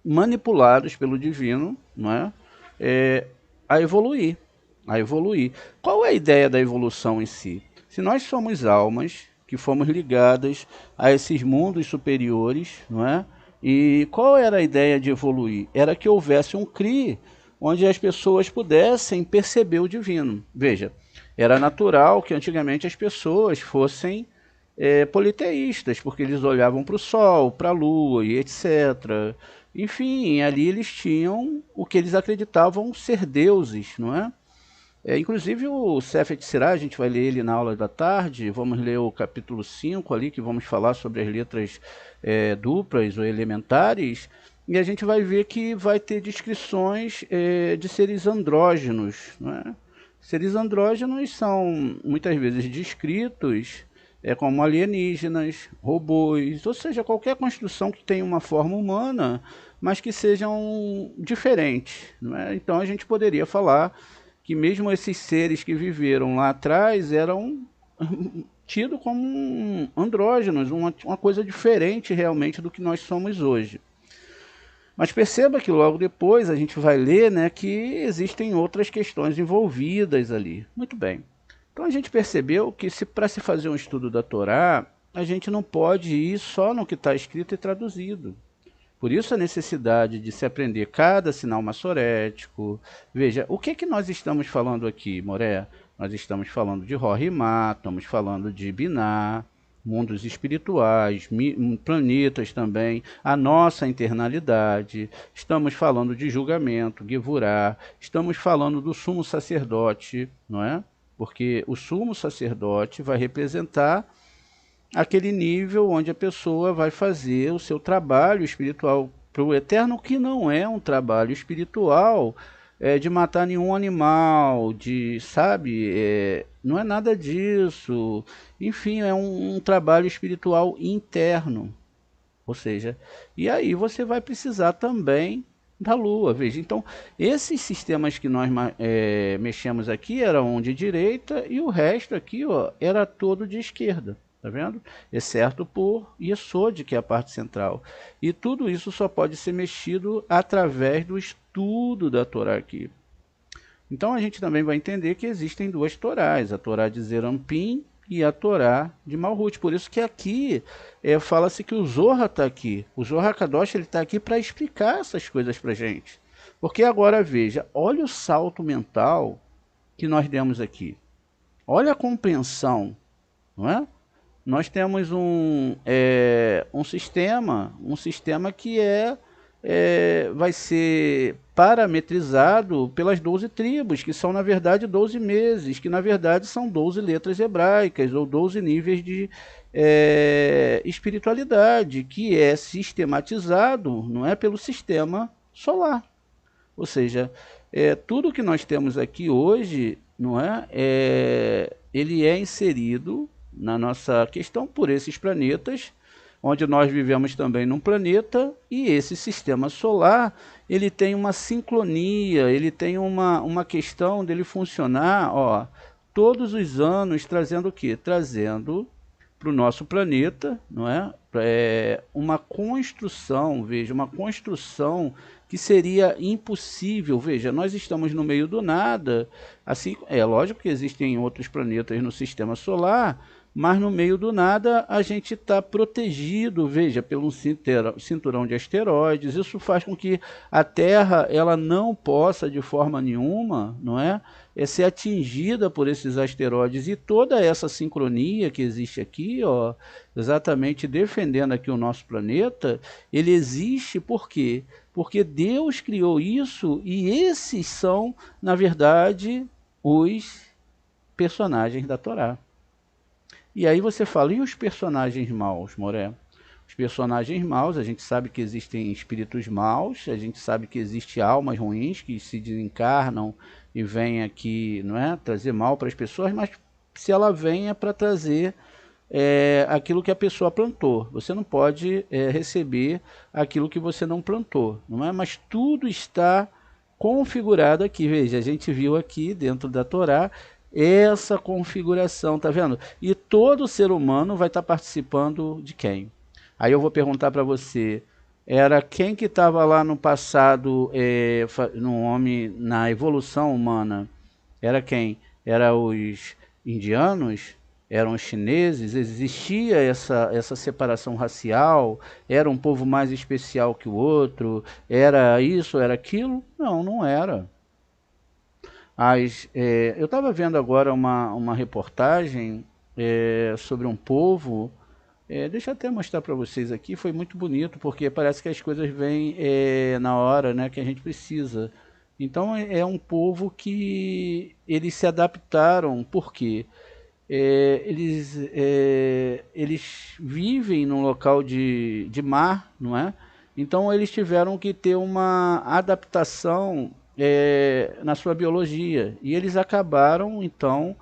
manipulados pelo divino, não é? A evoluir, a evoluir. Qual é a ideia da evolução em si? Se nós somos almas que fomos ligadas a esses mundos superiores, não é? E qual era a ideia de evoluir? Era que houvesse um CRI, onde as pessoas pudessem perceber o divino. Veja, era natural que antigamente as pessoas fossem politeístas, porque eles olhavam para o Sol, para a Lua e etc. Enfim, ali eles tinham o que eles acreditavam ser deuses, não é? Inclusive o Sefer Yetzirah, a gente vai ler ele na aula da tarde, vamos ler o capítulo 5 ali, que vamos falar sobre as letras duplas ou elementares, e a gente vai ver que vai ter descrições de seres andrógenos, não é? Seres andrógenos são muitas vezes descritos como alienígenas, robôs, ou seja, qualquer construção que tenha uma forma humana, mas que sejam diferentes, não é? Então a gente poderia falar que mesmo esses seres que viveram lá atrás eram tidos como andrógenos, uma coisa diferente realmente do que nós somos hoje. Mas perceba que logo depois a gente vai ler, né, que existem outras questões envolvidas ali. Muito bem. Então a gente percebeu que para se fazer um estudo da Torá, a gente não pode ir só no que está escrito e traduzido. Por isso a necessidade de se aprender cada sinal massorético. Veja, o que nós estamos falando aqui, Moré? Nós estamos falando de Rorimá, estamos falando de Biná, mundos espirituais, planetas também, a nossa internalidade. Estamos falando de julgamento, Gevurá. Estamos falando do sumo sacerdote, não é? Porque o sumo sacerdote vai representar aquele nível onde a pessoa vai fazer o seu trabalho espiritual para o eterno, que não é um trabalho espiritual de matar nenhum animal, de, sabe, não é nada disso. Enfim, é um trabalho espiritual interno. Ou seja, e aí você vai precisar também da Lua, veja. Então, esses sistemas que nós mexemos aqui eram um de direita e o resto aqui, ó, era todo de esquerda. Tá vendo? Exceto por Yesod, que é a parte central. E tudo isso só pode ser mexido através do estudo da Torá aqui. Então a gente também vai entender que existem duas Torás, a Torá de Zerampim e a Torá de Malhut. Por isso que aqui fala-se que o Zohar está aqui. O Zohar Kadosh está aqui para explicar essas coisas para a gente. Porque agora veja, olha o salto mental que nós demos aqui. Olha a compreensão, não é? Nós temos um sistema que vai ser parametrizado pelas 12 tribos, que são na verdade 12 meses, que na verdade são 12 letras hebraicas, ou 12 níveis de espiritualidade, que é sistematizado, não é, pelo sistema solar. Ou seja, tudo que nós temos aqui hoje, não ele é inserido na nossa questão por esses planetas, onde nós vivemos também num planeta, e esse sistema solar, ele tem uma sincronia, ele tem uma questão dele funcionar, ó, todos os anos, trazendo o quê? Trazendo para o nosso planeta, não é? Uma construção, veja, uma construção que seria impossível. Veja, nós estamos no meio do nada, assim, é lógico que existem outros planetas no sistema solar, mas no meio do nada a gente está protegido, veja, pelo cinturão de asteroides. Isso faz com que a Terra ela não possa de forma nenhuma, não é, ser atingida por esses asteroides. E toda essa sincronia que existe aqui, ó, exatamente defendendo aqui o nosso planeta, ele existe por quê? Porque Deus criou isso, e esses são, na verdade, os personagens da Torá. E aí você fala, e os personagens maus, Moré? Os personagens maus, a gente sabe que existem espíritos maus, a gente sabe que existem almas ruins que se desencarnam e vêm aqui, não é, trazer mal para as pessoas, mas se ela vem é para trazer aquilo que a pessoa plantou. Você não pode receber aquilo que você não plantou, não é? Mas tudo está configurado aqui. Veja, a gente viu aqui dentro da Torá essa configuração, tá vendo? E todo ser humano vai estar participando de quem? Aí eu vou perguntar para você, era quem que estava lá no passado, no homem, na evolução humana? Era quem? Era os indianos? Eram os chineses? Existia essa separação racial? Era um povo mais especial que o outro? Era isso, era aquilo? Não, não era. Eu estava vendo agora uma reportagem sobre um povo, deixa eu até mostrar para vocês aqui, foi muito bonito, porque parece que as coisas vêm na hora, né, que a gente precisa. Então é um povo que eles se adaptaram, por quê? Eles vivem num local de mar, não é? Então eles tiveram que ter uma adaptação na sua biologia, e eles acabaram então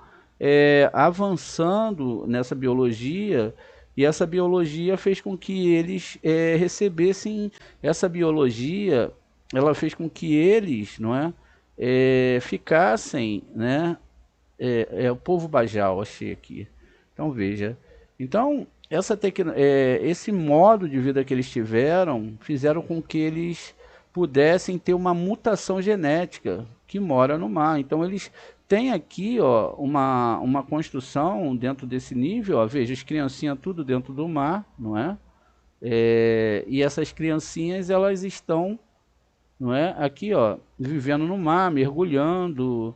avançando nessa biologia, e essa biologia fez com que eles recebessem essa biologia, ela fez com que eles, não é, ficassem, né, o povo Bajau, achei aqui. Então veja, então esse modo de vida que eles tiveram fizeram com que eles pudessem ter uma mutação genética que mora no mar. Então eles têm aqui, ó, uma construção dentro desse nível, ó, veja, as criancinhas tudo dentro do mar, não é? E essas criancinhas, elas estão, não é, aqui, ó, vivendo no mar, mergulhando,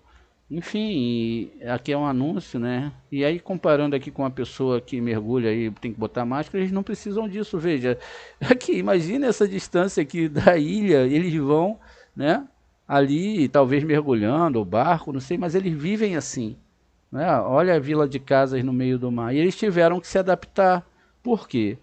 enfim, aqui é um anúncio, né? E aí comparando aqui com a pessoa que mergulha e tem que botar máscara, eles não precisam disso, veja. Aqui, imagina essa distância aqui da ilha, eles vão, né? Ali, talvez mergulhando, ou barco, não sei, mas eles vivem assim, né? Olha a vila de casas no meio do mar. E eles tiveram que se adaptar. Por quê?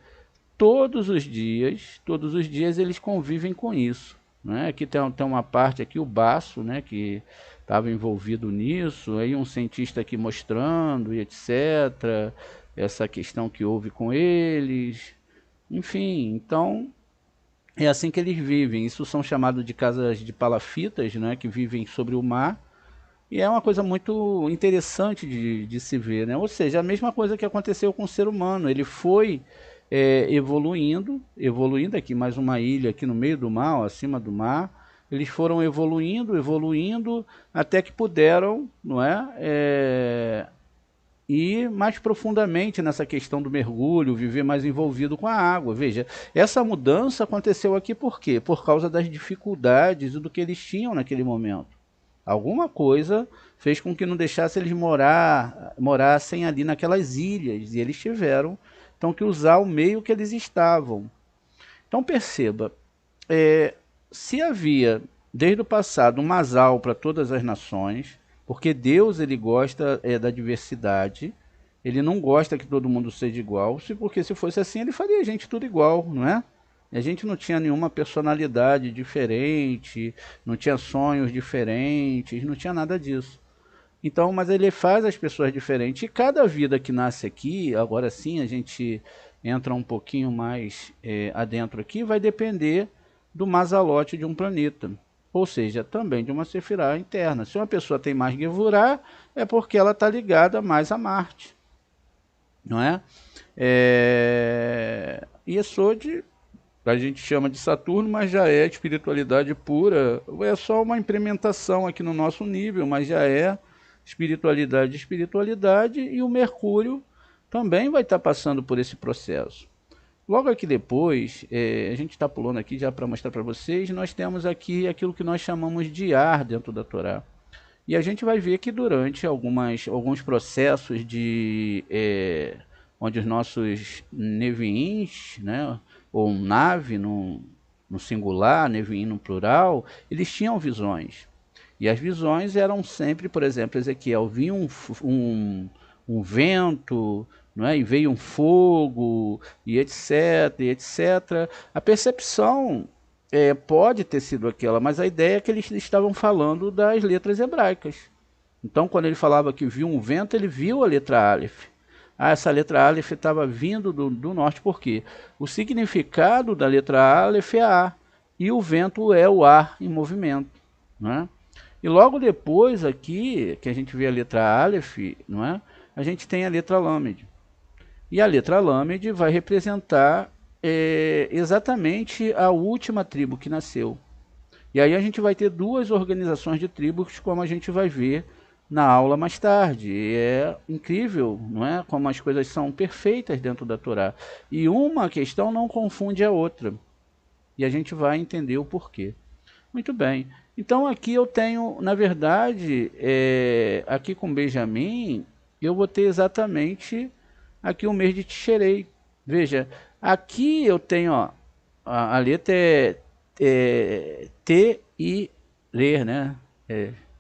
Todos os dias eles convivem com isso, né? Aqui tem uma parte aqui, o baço, né, que estava envolvido nisso, aí um cientista aqui mostrando e etc, essa questão que houve com eles, enfim, então é assim que eles vivem. Isso são chamados de casas de palafitas, né, que vivem sobre o mar. E é uma coisa muito interessante de se ver, né? Ou seja, a mesma coisa que aconteceu com o ser humano. Ele foi evoluindo aqui, mais uma ilha aqui no meio do mar, ó, acima do mar. Eles foram evoluindo, até que puderam, não ir mais profundamente nessa questão do mergulho, viver mais envolvido com a água. Veja, essa mudança aconteceu aqui por quê? Por causa das dificuldades e do que eles tinham naquele momento. Alguma coisa fez com que não deixasse eles morassem ali naquelas ilhas, e eles tiveram então que usar o meio que eles estavam. Então perceba, se havia desde o passado um masal para todas as nações, porque Deus ele gosta da diversidade, ele não gosta que todo mundo seja igual, porque se fosse assim ele faria a gente tudo igual, não é? A gente não tinha nenhuma personalidade diferente, não tinha sonhos diferentes, não tinha nada disso. Então, mas ele faz as pessoas diferentes. E cada vida que nasce aqui, agora sim a gente entra um pouquinho mais adentro aqui, vai depender do masalote de um planeta. Ou seja, também de uma sefirá interna. Se uma pessoa tem mais Gevurah, é porque ela está ligada mais a Marte. Não é? E Yesod a gente chama de Saturno, mas já é espiritualidade pura. É só uma implementação aqui no nosso nível, mas já é espiritualidade, e o Mercúrio também vai estar passando por esse processo. Logo aqui depois, a gente está pulando aqui já para mostrar para vocês, nós temos aqui aquilo que nós chamamos de ar dentro da Torá. E a gente vai ver que durante alguns processos onde os nossos Neviins, né, ou nave no singular, Neviim no plural, eles tinham visões. E as visões eram sempre, por exemplo, Ezequiel, vinha um vento, não é? E veio um fogo, e etc, e etc. A percepção pode ter sido aquela, mas a ideia é que eles estavam falando das letras hebraicas. Então, quando ele falava que viu um vento, ele viu a letra Aleph. Essa letra Aleph estava vindo do norte, por quê? O significado da letra Aleph é A, e o vento é o ar em movimento, né? E logo depois aqui, que a gente vê a letra Aleph, não é? A gente tem a letra Lamed. E a letra Lamed vai representar exatamente a última tribo que nasceu. E aí a gente vai ter duas organizações de tribos, como a gente vai ver na aula mais tarde. E é incrível, não é? Como as coisas são perfeitas dentro da Torá. E uma questão não confunde a outra. E a gente vai entender o porquê. Muito bem. Então aqui eu tenho, na verdade, aqui com Benjamin, eu vou ter exatamente aqui o mês de Tisherei. Veja, aqui eu tenho, ó, a letra é T e ler, né?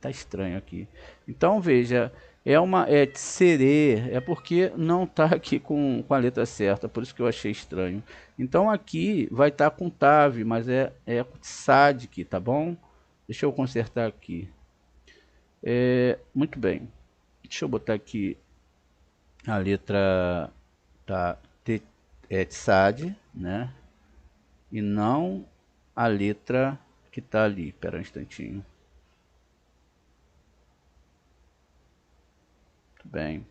Tá estranho aqui. Então veja, é tsere, é porque não tá aqui com a letra certa, por isso que eu achei estranho. Então aqui vai estar com Tav, mas é Tsadik, tá bom? Deixa eu consertar aqui. Muito bem. Deixa eu botar aqui a letra tá, Tsad, né? E não a letra que está ali. Espera um instantinho. Muito bem.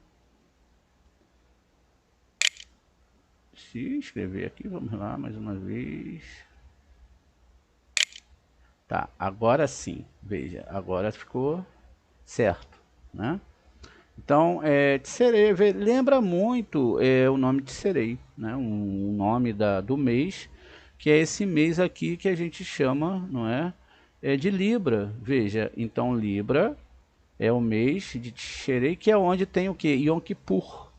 Se inscrever aqui, vamos lá mais uma vez. Tá, agora sim, veja, agora ficou certo, né? Então, Tisserê, lembra muito o nome Tisserê, né? Um nome do mês, que é esse mês aqui que a gente chama, não é? De Libra. Veja, então Libra é o mês de Tisserê, que é onde tem o que? Yom Kippur.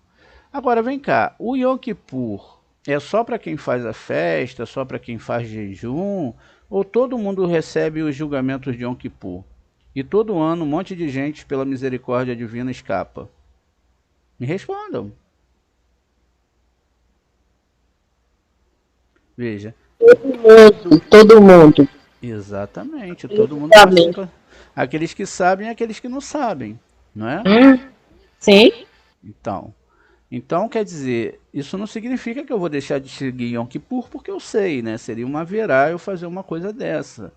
Agora vem cá, o Yom Kippur é só para quem faz a festa, só para quem faz jejum, ou todo mundo recebe os julgamentos de Yom Kippur? E todo ano um monte de gente, pela misericórdia divina, escapa. Me respondam. Veja. Todo mundo. Exatamente, todo mundo participa. Aqueles que sabem e aqueles que não sabem, não é? Sim. Então quer dizer, isso não significa que eu vou deixar de seguir Yom Kippur porque eu sei, né? Seria uma verá eu fazer uma coisa dessa.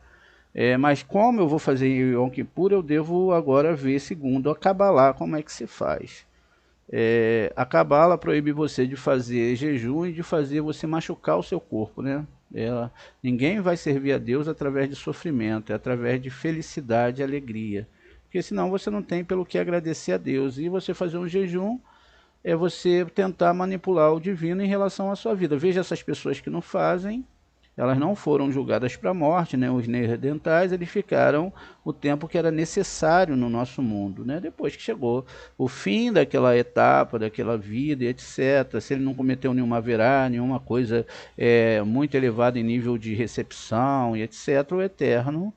Mas como eu vou fazer Yom Kippur, eu devo agora ver, segundo a Kabbalah, como é que se faz. A Kabbalah proíbe você de fazer jejum e de fazer você machucar o seu corpo, né? Ninguém vai servir a Deus através de sofrimento, é através de felicidade e alegria. Porque senão você não tem pelo que agradecer a Deus. E você fazer um jejum é você tentar manipular o divino em relação à sua vida. Veja essas pessoas que não fazem, elas não foram julgadas para a morte, né? Os neandertais, eles ficaram o tempo que era necessário no nosso mundo, né? Depois que chegou o fim daquela etapa, daquela vida, etc. Se ele não cometeu nenhuma verá, nenhuma coisa muito elevada em nível de recepção, e etc., o Eterno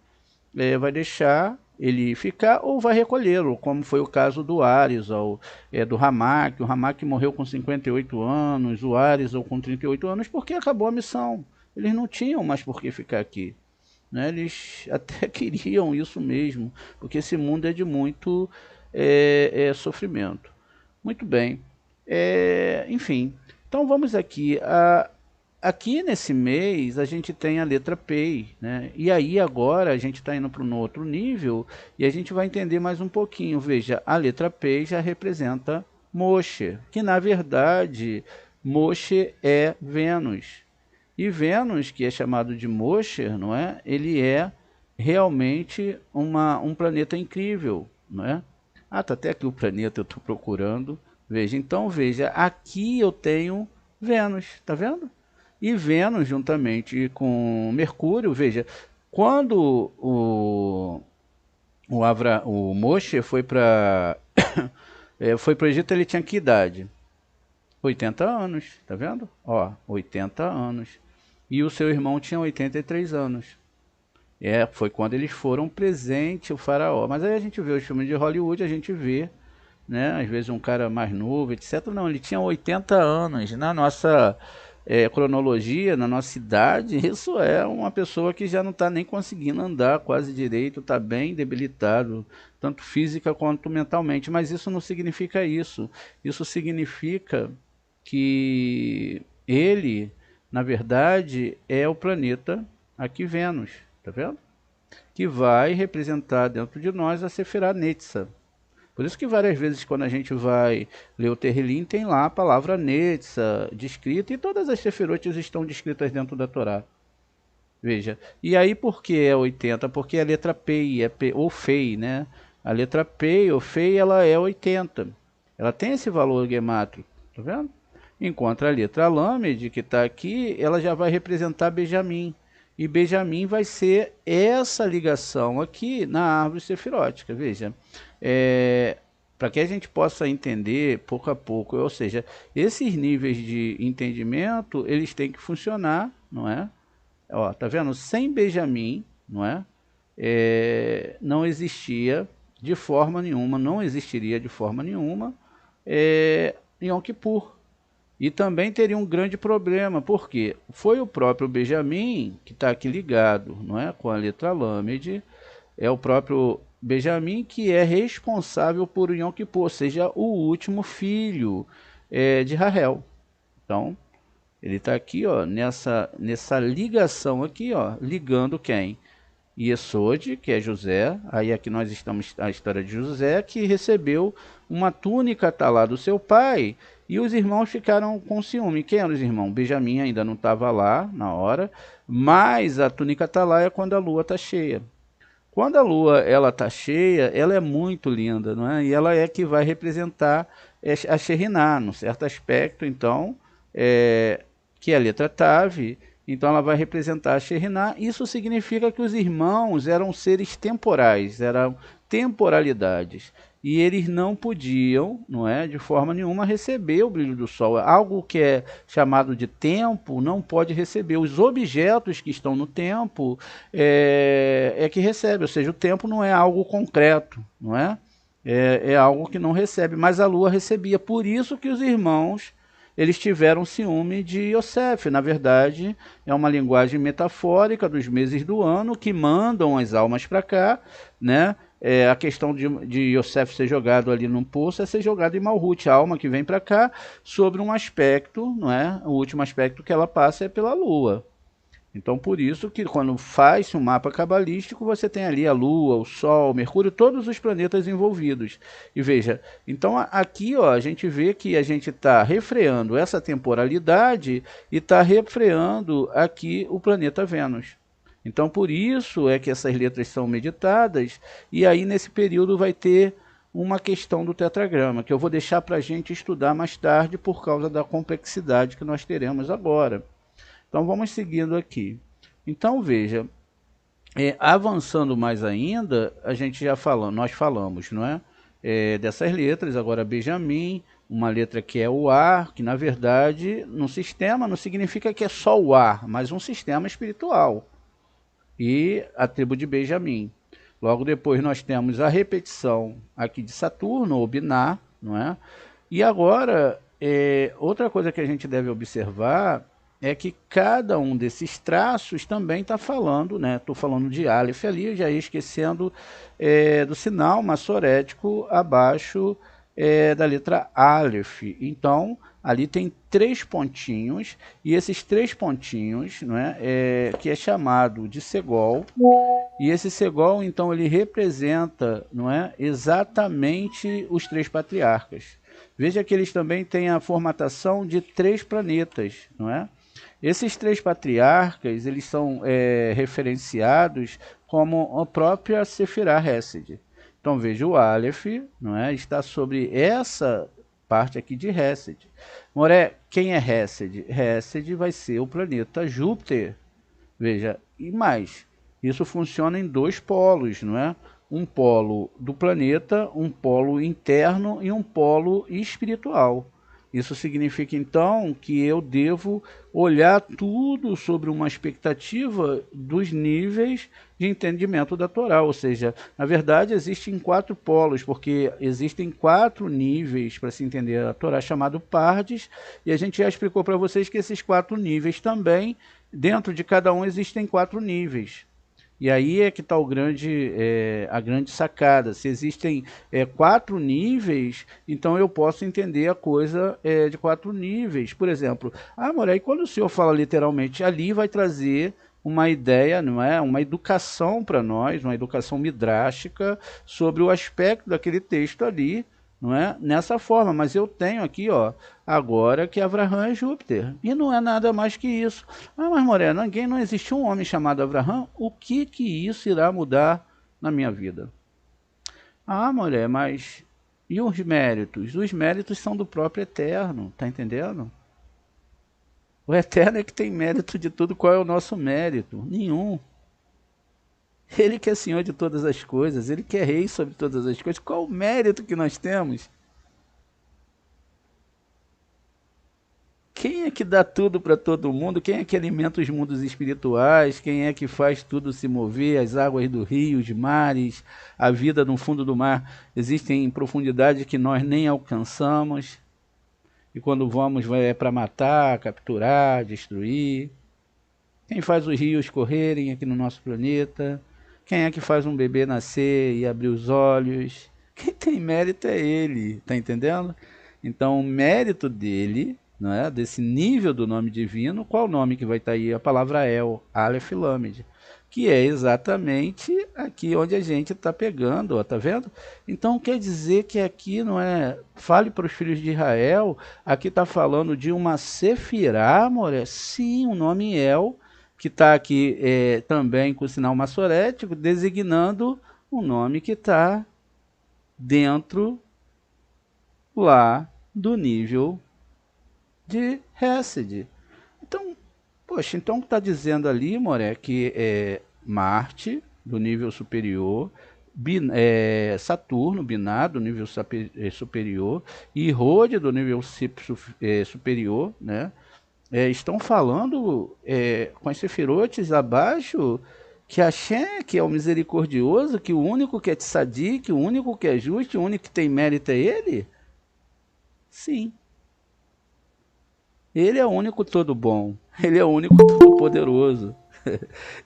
vai deixar ele ficar ou vai recolhê-lo, como foi o caso do Arizal, do Ramak. O Ramak morreu com 58 anos, o Arizal com 38 anos, porque acabou a missão. Eles não tinham mais por que ficar aqui, né? Eles até queriam isso mesmo, porque esse mundo é de muito sofrimento. Muito bem. Enfim, então vamos aqui. Aqui nesse mês a gente tem a letra P, né? E aí agora a gente está indo para um outro nível e a gente vai entender mais um pouquinho. Veja, a letra P já representa Moshe, que na verdade Moshe é Vênus. E Vênus, que é chamado de Moshe, não é? Ele é realmente um planeta incrível, não é? Tá até aqui o planeta, eu estou procurando. Veja, então veja, aqui eu tenho Vênus, tá vendo? E Vênus, juntamente com Mercúrio, veja, quando o Moshe foi para o Egito, ele tinha que idade? 80 anos, tá vendo? 80 anos. E o seu irmão tinha 83 anos. Foi quando eles foram presente o faraó. Mas aí a gente vê os filmes de Hollywood, a gente vê, né? Às vezes um cara mais novo, etc. Não, ele tinha 80 anos. Na nossa cronologia, na nossa idade, isso é uma pessoa que já não está nem conseguindo andar quase direito, está bem debilitado, tanto física quanto mentalmente. Mas isso não significa isso. Isso significa que ele, na verdade, é o planeta aqui Vênus, tá vendo? Que vai representar dentro de nós a Sefirah Netzah. Por isso que várias vezes quando a gente vai ler o Terrilim, tem lá a palavra Netzah descrita e todas as Sefirot estão descritas dentro da Torá. Veja, e aí por que é 80? Porque a letra P, ou Fei, né? A letra P ou Fei, ela é 80. Ela tem esse valor gemátrico, tá vendo? Enquanto a letra Lamed, que está aqui, ela já vai representar Benjamim. E Benjamim vai ser essa ligação aqui na árvore sefirótica. Veja, para que a gente possa entender pouco a pouco, ou seja, esses níveis de entendimento, eles têm que funcionar, não é? Tá vendo? Sem Benjamim, não é? Não existia de forma nenhuma, não existiria de forma nenhuma Yom Kippur. E também teria um grande problema, porque foi o próprio Benjamim, que está aqui ligado, não é, com a letra Lamed, é o próprio Benjamim que é responsável por Yom Kippur, ou seja, o último filho de Rahel. Então, ele está aqui, nessa ligação aqui, ligando quem? Yesod, que é José, aí aqui nós estamos a história de José, que recebeu uma túnica talá do seu pai, e os irmãos ficaram com ciúme. Quem eram os irmãos? Benjamim ainda não estava lá na hora, mas a túnica talá é quando a lua está cheia. Quando a lua ela está cheia, ela é muito linda, não é? E ela é que vai representar a Sheriná, num certo aspecto, então, que é a letra Tav, então ela vai representar a Sheriná. Isso significa que os irmãos eram seres temporais, eram temporalidades. E eles não podiam, não é, de forma nenhuma, receber o brilho do sol. Algo que é chamado de tempo não pode receber. Os objetos que estão no tempo é que recebe, ou seja, o tempo não é algo concreto, não é? É algo que não recebe, mas a lua recebia. Por isso que os irmãos eles tiveram ciúme de Yosef. Na verdade, é uma linguagem metafórica dos meses do ano que mandam as almas para cá, né? A questão de Yosef ser jogado ali num poço é ser jogado em Malhut, a alma que vem para cá, sobre um aspecto, não é? O último aspecto que ela passa é pela lua. Então, por isso que quando faz um mapa cabalístico, você tem ali a Lua, o Sol, Mercúrio, todos os planetas envolvidos. E veja, então aqui ó, a gente vê que a gente está refreando essa temporalidade e está refreando aqui o planeta Vênus. Então, por isso é que essas letras são meditadas, e aí nesse período vai ter uma questão do tetragrama, que eu vou deixar para a gente estudar mais tarde por causa da complexidade que nós teremos agora. Então vamos seguindo aqui. Então veja, avançando mais ainda, a gente já falou, nós falamos, não é? Dessas letras, agora Benjamim, uma letra que é o ar, que na verdade no sistema não significa que é só o ar, mas um sistema espiritual. E a tribo de Benjamim. Logo depois nós temos a repetição aqui de Saturno, ou Biná, não é? E agora, outra coisa que a gente deve observar é que cada um desses traços também está falando, né? Estou falando de Aleph ali, já ia esquecendo do sinal maçorético abaixo da letra Aleph. Então, ali tem 3 pontinhos, e esses 3 pontinhos, não é? Que é chamado de Segol, e esse Segol, então, ele representa, não é? Exatamente os 3 patriarcas. Veja que eles também têm a formatação de 3 planetas, não é? Esses 3 patriarcas, eles são referenciados como a própria Sefirah Hesed. Então veja, o Aleph, não é, está sobre essa parte aqui de Hesed. Moré, quem é Hesed? Hesed vai ser o planeta Júpiter. Veja, e mais, isso funciona em 2 polos, não é? Um polo do planeta, um polo interno e um polo espiritual. Isso significa, então, que eu devo olhar tudo sobre uma expectativa dos níveis de entendimento da Torá. Ou seja, na verdade, existem 4 polos, porque existem 4 níveis para se entender a Torá, chamado Pardes, e a gente já explicou para vocês que esses 4 níveis também, dentro de cada um, existem 4 níveis. E aí é que está a grande sacada. Se existem 4 níveis, então eu posso entender a coisa de 4 níveis. Por exemplo, Moré, quando o senhor fala literalmente ali, vai trazer uma ideia, não é? Uma educação para nós, uma educação midrástica sobre o aspecto daquele texto ali, não é? Nessa forma, mas eu tenho aqui, ó, agora que Avraham é Júpiter, e não é nada mais que isso. Mas Moreno, não existe um homem chamado Avraham, o que isso irá mudar na minha vida? Moré, mas e os méritos? Os méritos são do próprio Eterno, tá entendendo? O Eterno é que tem mérito de tudo. Qual é o nosso mérito? Nenhum. Ele que é Senhor de todas as coisas, Ele que é Rei sobre todas as coisas. Qual o mérito que nós temos? Quem é que dá tudo para todo mundo? Quem é que alimenta os mundos espirituais? Quem é que faz tudo se mover? As águas do rio, os mares, a vida no fundo do mar existem em profundidade que nós nem alcançamos. E quando vamos é para matar, capturar, destruir. Quem faz os rios correrem aqui no nosso planeta? Quem é que faz um bebê nascer e abrir os olhos? Quem tem mérito é ele, tá entendendo? Então o mérito dele, não é? Desse nível do nome divino, qual o nome que vai estar aí? A palavra El, Aleph Lamed. que é exatamente aqui onde a gente está pegando, ó, tá vendo? Então quer dizer que aqui não é, fale para os filhos de Israel, aqui está falando de uma Sefirá, amor, sim, o nome El, que está aqui também com o sinal maçorético, designando o nome que está dentro lá do nível de Hesed. Então, poxa, então está dizendo ali, Moré, que é Marte, do nível superior, Saturno, Biná, do nível superior, e Rode, do nível superior, né? Estão falando com as sefirotes abaixo que Hashem, que é o misericordioso, que o único que é tzadik, o único que é justo, o único que tem mérito é ele? Sim. Ele é o único todo bom. Ele é o único todo poderoso.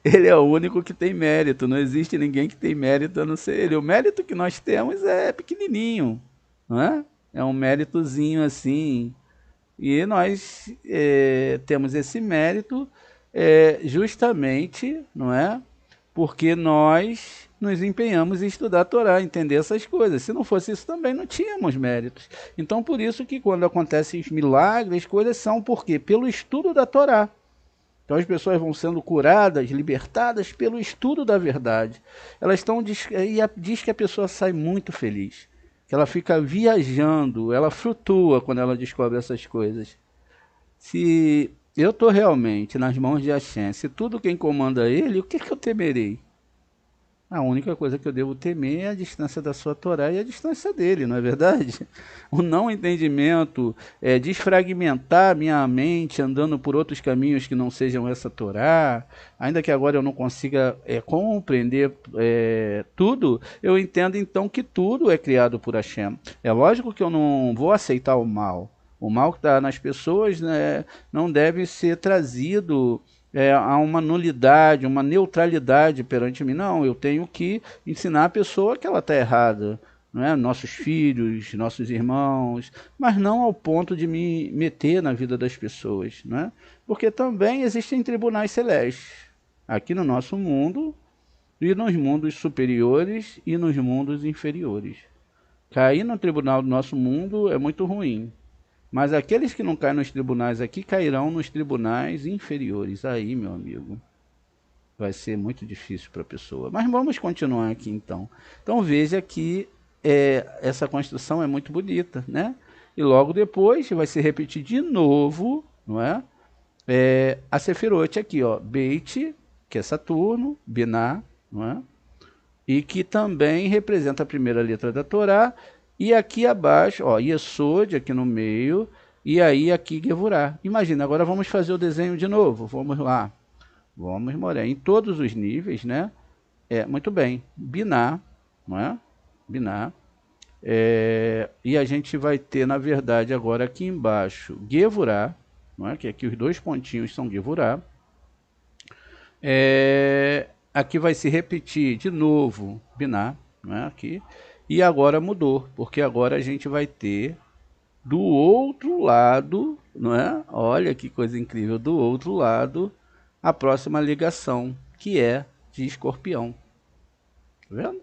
Ele é o único que tem mérito. Não existe ninguém que tem mérito a não ser ele. O mérito que nós temos é pequenininho, não é? É um méritozinho assim. E nós temos esse mérito justamente, não é? Porque nós nos empenhamos em estudar a Torá, entender essas coisas. Se não fosse isso também não tínhamos méritos. Então por isso que quando acontecem os milagres, as coisas são por quê? Pelo estudo da Torá. Então as pessoas vão sendo curadas, libertadas pelo estudo da verdade. Elas estão diz que a pessoa sai muito feliz, que ela fica viajando, ela flutua quando ela descobre essas coisas. Se eu estou realmente nas mãos de Hashem, se tudo quem comanda é ele, o que eu temerei? A única coisa que eu devo temer é a distância da sua Torá e a distância dele, não é verdade? O não entendimento, desfragmentar minha mente andando por outros caminhos que não sejam essa Torá, ainda que agora eu não consiga compreender tudo, eu entendo então que tudo é criado por Hashem. É lógico que eu não vou aceitar o mal. O mal que está nas pessoas, né, não deve ser trazido a uma nulidade, uma neutralidade perante mim. Não, eu tenho que ensinar a pessoa que ela está errada, não é? Nossos filhos, nossos irmãos, mas não ao ponto de me meter na vida das pessoas, não é? Porque também existem tribunais celestes aqui no nosso mundo e nos mundos superiores e nos mundos inferiores. Cair no tribunal do nosso mundo é muito ruim. Mas aqueles que não caem nos tribunais aqui, cairão nos tribunais inferiores. Aí, meu amigo, vai ser muito difícil para a pessoa. Mas vamos continuar aqui, então. Então, veja que essa construção é muito bonita, né? E logo depois vai se repetir de novo, não é? A Sefirote aqui, ó. Beit, que é Saturno, Biná, não é? E que também representa a primeira letra da Torá. E aqui abaixo, ó, Yesod aqui no meio, e aí aqui Gevurá. Imagina, agora vamos fazer o desenho de novo. Vamos lá. Vamos, Moré, em todos os níveis, né? Muito bem. Biná, não é? Biná. E a gente vai ter, na verdade, agora aqui embaixo, Gevurá, não é? Que aqui os dois pontinhos são Gevurá. Aqui vai se repetir de novo Biná, não é? Aqui. E agora mudou, porque agora a gente vai ter do outro lado, não é? Olha que coisa incrível, do outro lado, a próxima ligação, que é de Escorpião. Tá vendo?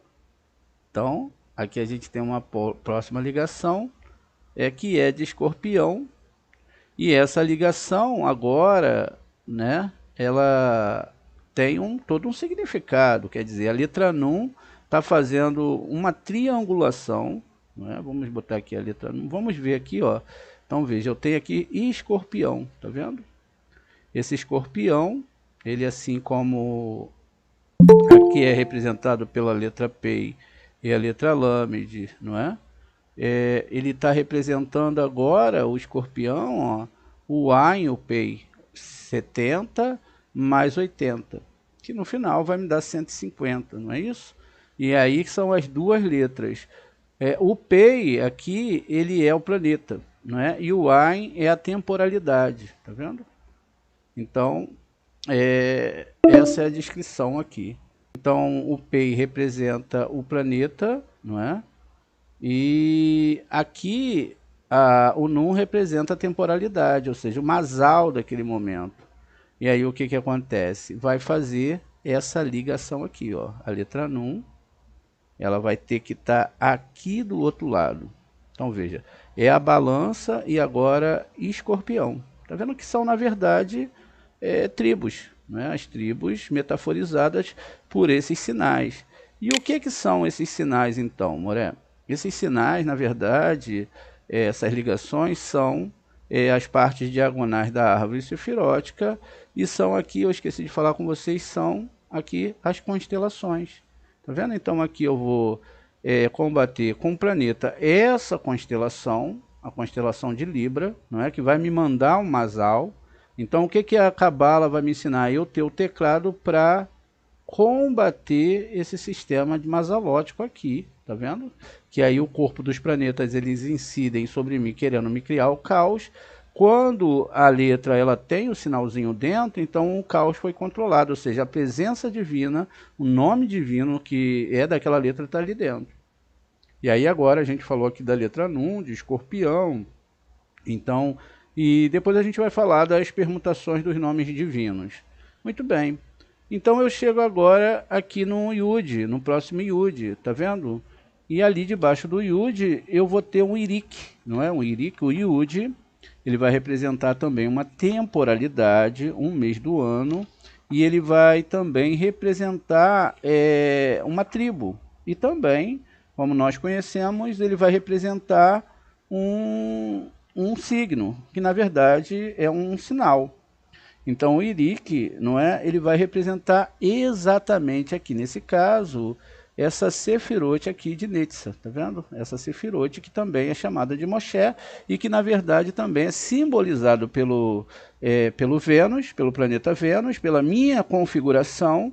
Então, aqui a gente tem uma próxima ligação, que é de Escorpião. E essa ligação agora, né? Ela tem todo um significado, quer dizer, a letra Nun está fazendo uma triangulação, né? Vamos botar aqui a letra, vamos ver aqui, ó. Então veja, eu tenho aqui Escorpião, tá vendo? Esse Escorpião, ele assim como aqui é representado pela letra P e a letra Lâmede, não é? Ele está representando agora o Escorpião, ó, o Ain, o P, 70 mais 80, que no final vai me dar 150, não é isso? E aí são as duas letras. O Pei aqui, ele é o planeta, não é? E o Ain é a temporalidade, tá vendo? Então, essa é a descrição aqui. Então, o Pei representa o planeta, não é? E aqui, o Nun representa a temporalidade, ou seja, o Masal daquele momento. E aí o que acontece? Vai fazer essa ligação aqui, ó. A letra Num, ela vai ter que estar aqui do outro lado. Então veja, é a balança e agora Escorpião. Tá vendo que são, na verdade, tribos, né? As tribos metaforizadas por esses sinais. E o que são esses sinais, então, Moré? Esses sinais, na verdade, essas ligações são as partes diagonais da árvore sefirótica, e são aqui, eu esqueci de falar com vocês, são aqui as constelações. Tá vendo? Então aqui eu vou combater com o planeta essa constelação, a constelação de Libra, não é? Que vai me mandar um Masal. Então o que a Cabala vai me ensinar? Eu ter o teclado para combater esse sistema de masalótico aqui, tá vendo? Que aí o corpo dos planetas, eles incidem sobre mim, querendo me criar o caos. Quando a letra ela tem o sinalzinho dentro, então o caos foi controlado, ou seja, a presença divina, o nome divino que é daquela letra está ali dentro. E aí agora a gente falou aqui da letra Num, de Escorpião, então, e depois a gente vai falar das permutações dos nomes divinos. Muito bem. Então eu chego agora aqui no Yud, no próximo Yud, tá vendo? E ali debaixo do Yud eu vou ter um Irik, não é? Um Irik, o Yud, ele vai representar também uma temporalidade, um mês do ano, e ele vai também representar uma tribo. E também, como nós conhecemos, ele vai representar um signo, que na verdade é um sinal. Então o Irik, não é? Ele vai representar exatamente aqui, nesse caso, essa Sefirote aqui de Netza, tá vendo? Essa Sefirote que também é chamada de Moshe e que na verdade também é simbolizado pelo Vênus, pelo planeta Vênus, pela minha configuração.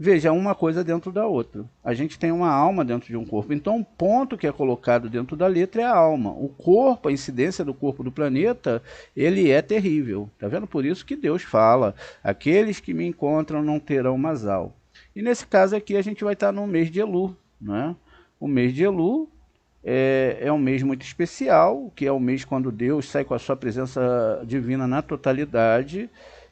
Veja, uma coisa dentro da outra. A gente tem uma alma dentro de um corpo. Então, o ponto que é colocado dentro da letra é a alma. O corpo, a incidência do corpo do planeta, ele é terrível. Tá vendo? Por isso que Deus fala, aqueles que me encontram não terão Masal. E nesse caso aqui, a gente vai estar no mês de Elu, né? O mês de Elu é um mês muito especial, que é o mês quando Deus sai com a sua presença divina na totalidade.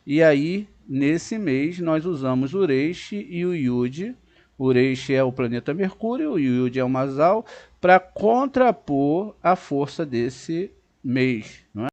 E aí, nesse mês, nós usamos o Reish e o Yud. O Reish é o planeta Mercúrio, o Yud é o Masal, para contrapor a força desse mês, não